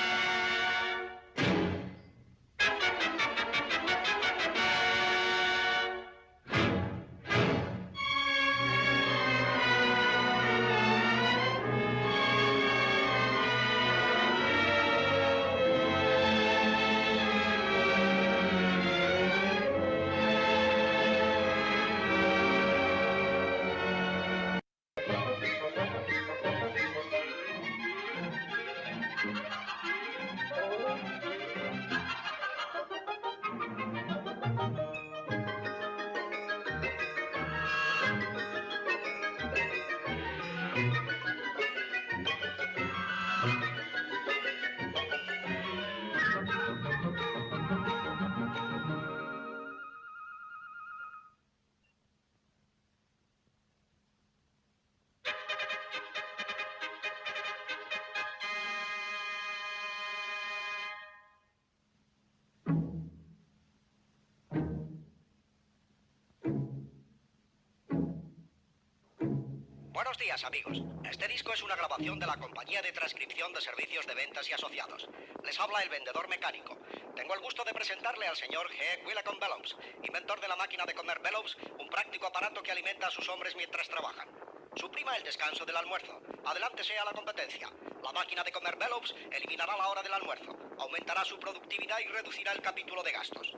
Buenos días, amigos. Este disco es una grabación de la compañía de transcripción de servicios de ventas y asociados. Les habla el vendedor mecánico. Tengo el gusto de presentarle al señor G. Willacom Bellows, inventor de la máquina de comer Bellows, un práctico aparato que alimenta a sus hombres mientras trabajan. Suprima el descanso del almuerzo. Adelántese a la competencia. La máquina de comer Bellows eliminará la hora del almuerzo, aumentará su productividad y reducirá el capítulo de gastos.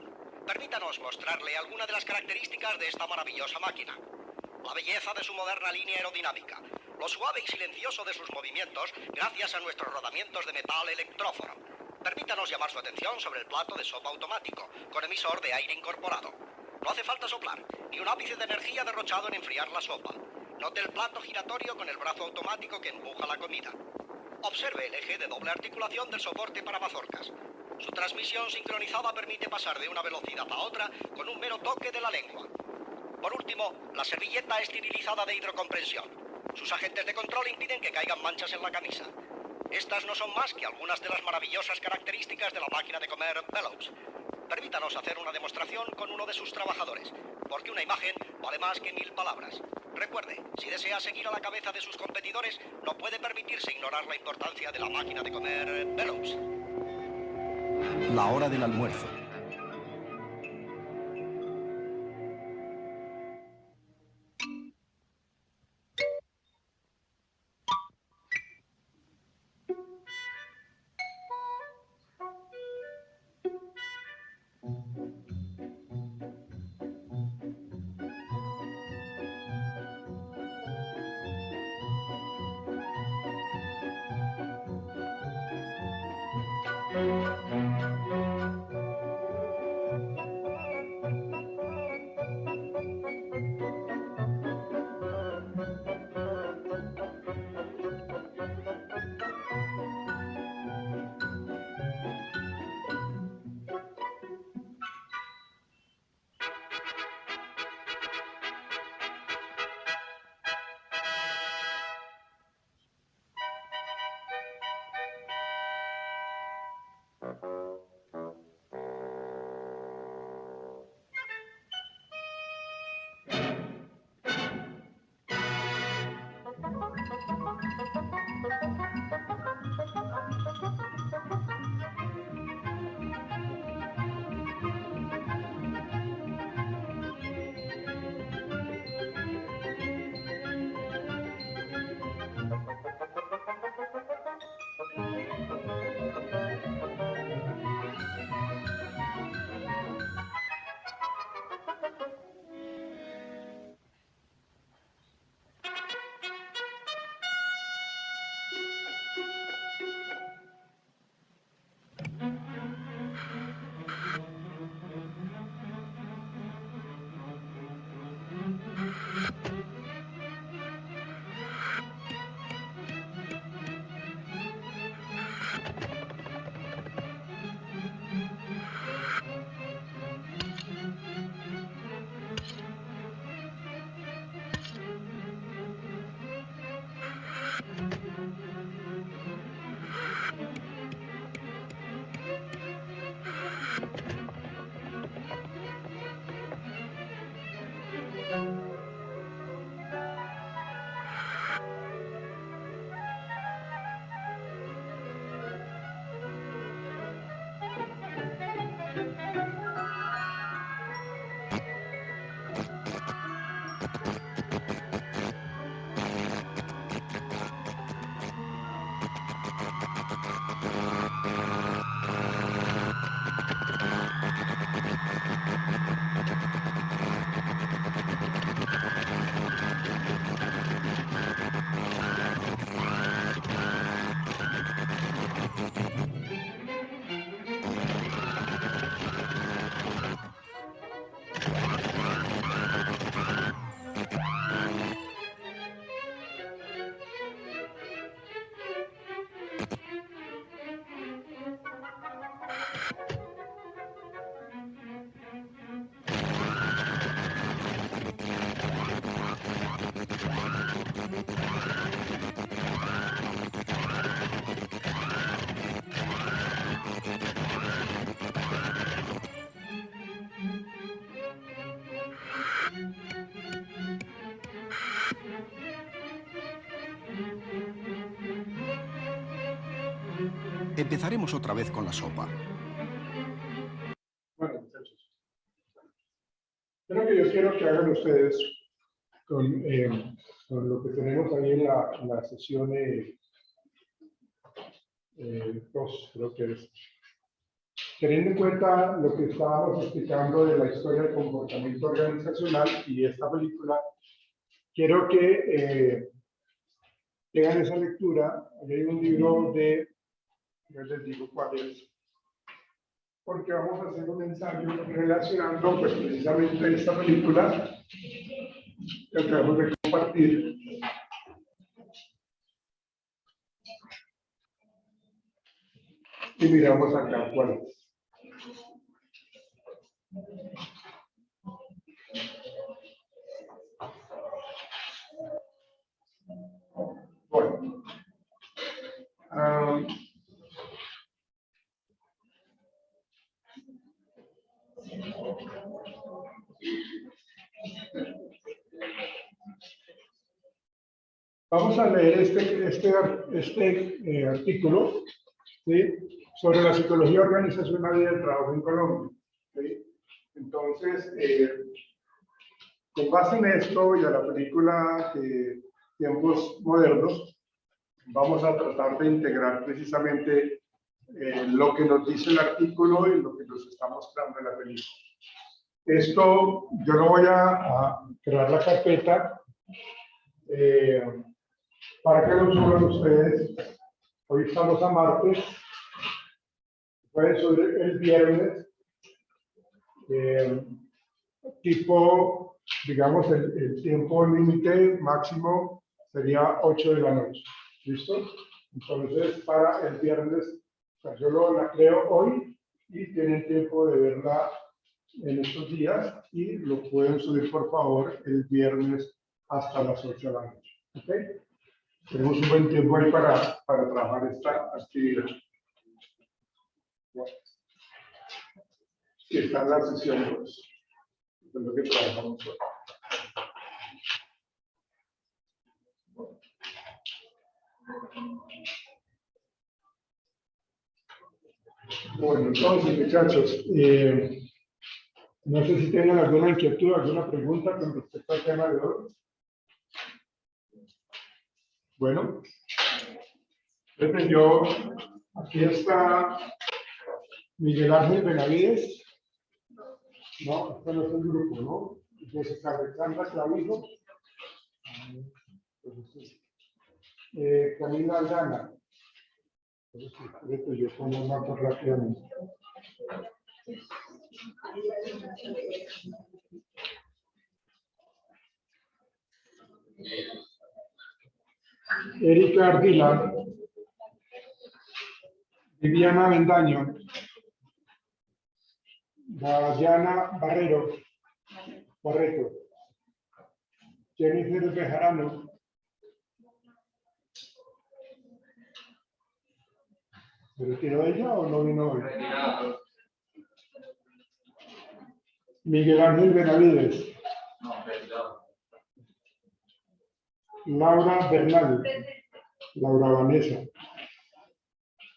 Permítanos mostrarle algunas de las características de esta maravillosa máquina. La belleza de su moderna línea aerodinámica, lo suave y silencioso de sus movimientos gracias a nuestros rodamientos de metal electróforo. Permítanos llamar su atención sobre el plato de sopa automático, con emisor de aire incorporado. No hace falta soplar, ni un ápice de energía derrochado en enfriar la sopa. Note el plato giratorio con el brazo automático que empuja la comida. Observe el eje de doble articulación del soporte para mazorcas. Su transmisión sincronizada permite pasar de una velocidad a otra con un mero toque de la lengua. Por último, la servilleta esterilizada de hidrocompresión. Sus agentes de control impiden que caigan manchas en la camisa. Estas no son más que algunas de las maravillosas características de la máquina de comer Bellows. Permítanos hacer una demostración con uno de sus trabajadores, porque una imagen vale más que 1000 palabras. Recuerde, si desea seguir a la cabeza de sus competidores, no puede permitirse ignorar la importancia de la máquina de comer Bellows. La hora del almuerzo. Empezaremos otra vez con la sopa. Bueno, muchachos. Creo que yo quiero que hagan ustedes con lo que tenemos ahí en la sesión 2, creo que es. teniendo en cuenta lo que estábamos explicando de la historia del comportamiento organizacional y esta película, quiero que tengan esa lectura. Aquí hay un libro de, no les digo cuál es, porque vamos a hacer un ensayo relacionando pues, precisamente esta película que acabamos de compartir. Y miramos acá cuál es. Bueno. Vamos a leer este artículo, ¿sí?, sobre la psicología organizacional y del trabajo en Colombia. ¿Sí? Entonces, con base en esto y a la película Tiempos Modernos, vamos a tratar de integrar precisamente lo que nos dice el artículo y lo que nos está mostrando en la película. Esto, yo lo voy a crear la carpeta para que lo suban ustedes. Hoy estamos a martes. Pueden subir el viernes. Tipo, digamos, el tiempo límite máximo sería 8 de la noche. ¿Listo? Entonces, para el viernes, o sea, yo la creo hoy y tienen tiempo de verla en estos días y lo pueden subir, por favor, el viernes hasta las 8 de la noche. ¿Ok? Tenemos un buen tiempo ahí para trabajar esta actividad. Bueno. Y está en la sesión 2. Es lo que trabajamos hoy. Bueno, entonces, muchachos, no sé si tienen alguna inquietud, alguna pregunta con respecto al tema de hoy. Bueno, aquí está Miguel Ángel Benavides. No, este no es el grupo, ¿no? Jessica Alexandra Clavijo. Camila Aldana. Yo pongo más rápidamente. Erika Ardila, Viviana Bendaño, Dayana Barreto, Jennifer Bejarano, ¿se retiró ella o no vino hoy? Miguel Ángel Benavides. Laura Bernal, Laura Vanessa,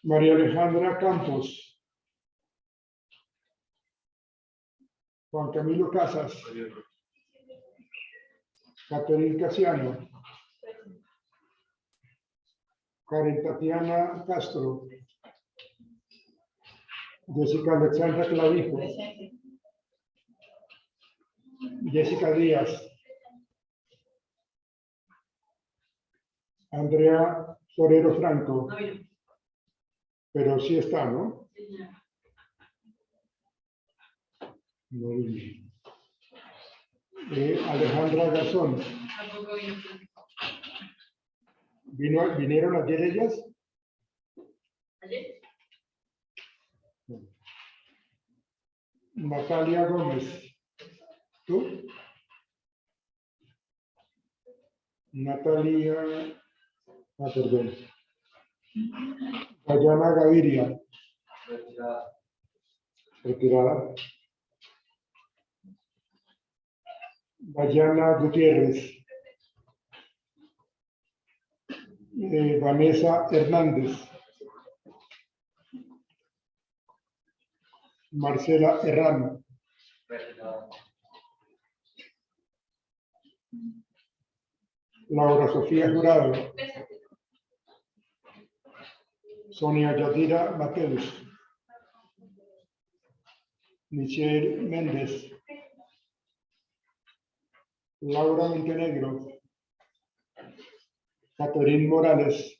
María Alejandra Campos, Juan Camilo Casas, Caterina Casiano, Karen Tatiana Castro, Jessica Alexandra Clavijo, Jessica Díaz, Andrea Torero Franco, pero sí está, ¿no? No vino. Alejandra Garzón. ¿Vinieron ayer ellas? ¿Ayer? Natalia Gómez. ¿Tú? Natalia. Perdón. Dayana Gaviria. Retirada. Dayana Gutiérrez. Vanessa Hernández. Marcela Herrano. Laura Sofía Jurado. Sonia Yadira Mateus. Michelle Méndez, Laura Montenegro, Catherine Morales,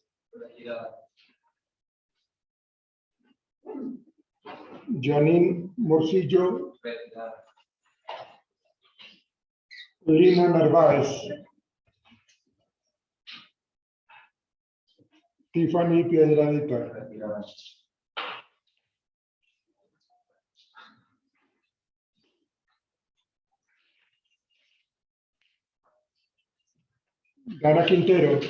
Janine Morcillo, Lina Narváez, Tiffany Piedradita, Dana Quintero,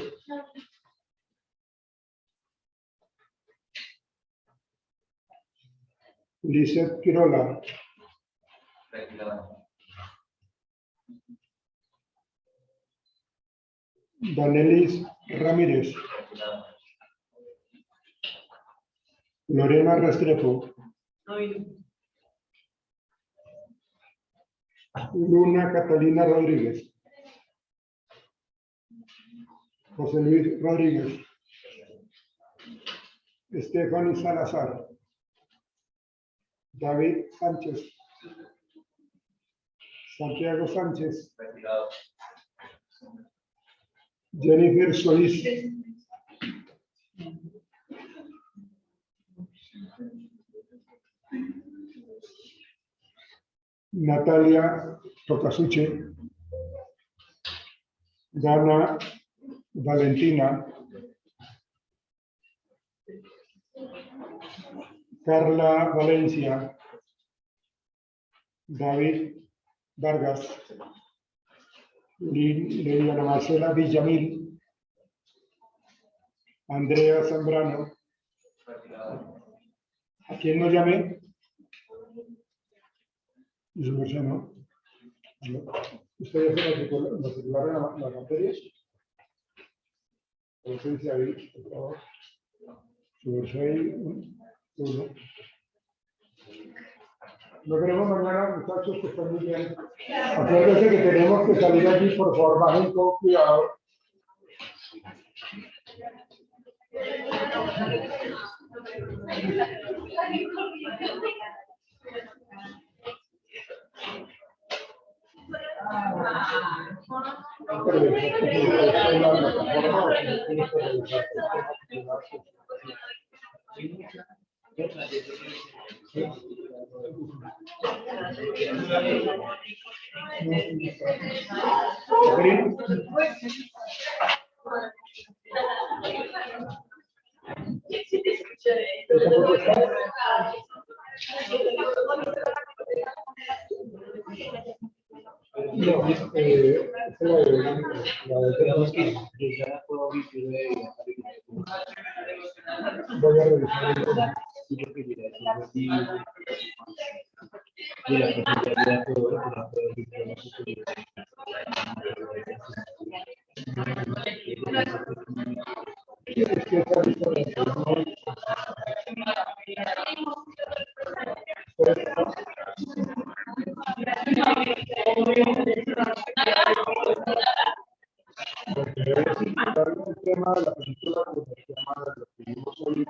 Lizeth Quirola, Danelis Ramírez, Lorena Restrepo, Luna Catalina Rodríguez, José Luis Rodríguez, Stephanie Salazar, David Sánchez, Santiago Sánchez, Jennifer Solís, Natalia Tocasuche, Dana Valentina, Carla Valencia, David Vargas, Liliana Marcela Villamil, Andrea Zambrano. ¿A quién no llamé? Su merced, ¿no? ¿Ustedes se matricularon las materias? Ausencia ahí, por favor. Su merced, uno. Nos veremos mañana, muchachos, que están muy bien. Acuérdense que tenemos que salir aquí, por favor, bajen con cuidado. Voy a revisar el tema de la película con el tema de lo que vimos hoy.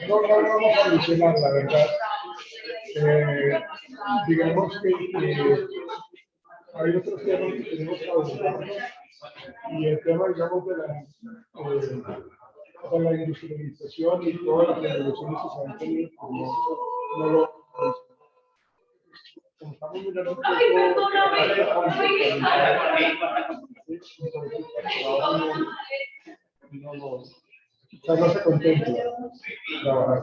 No vamos a mencionar la verdad. Digamos que hay otros temas que tenemos que abordar, y el tema, digamos, de la industrialización y todas las revoluciones que se han tenido, no lo estamos mirando un poco no se contempla trabajar.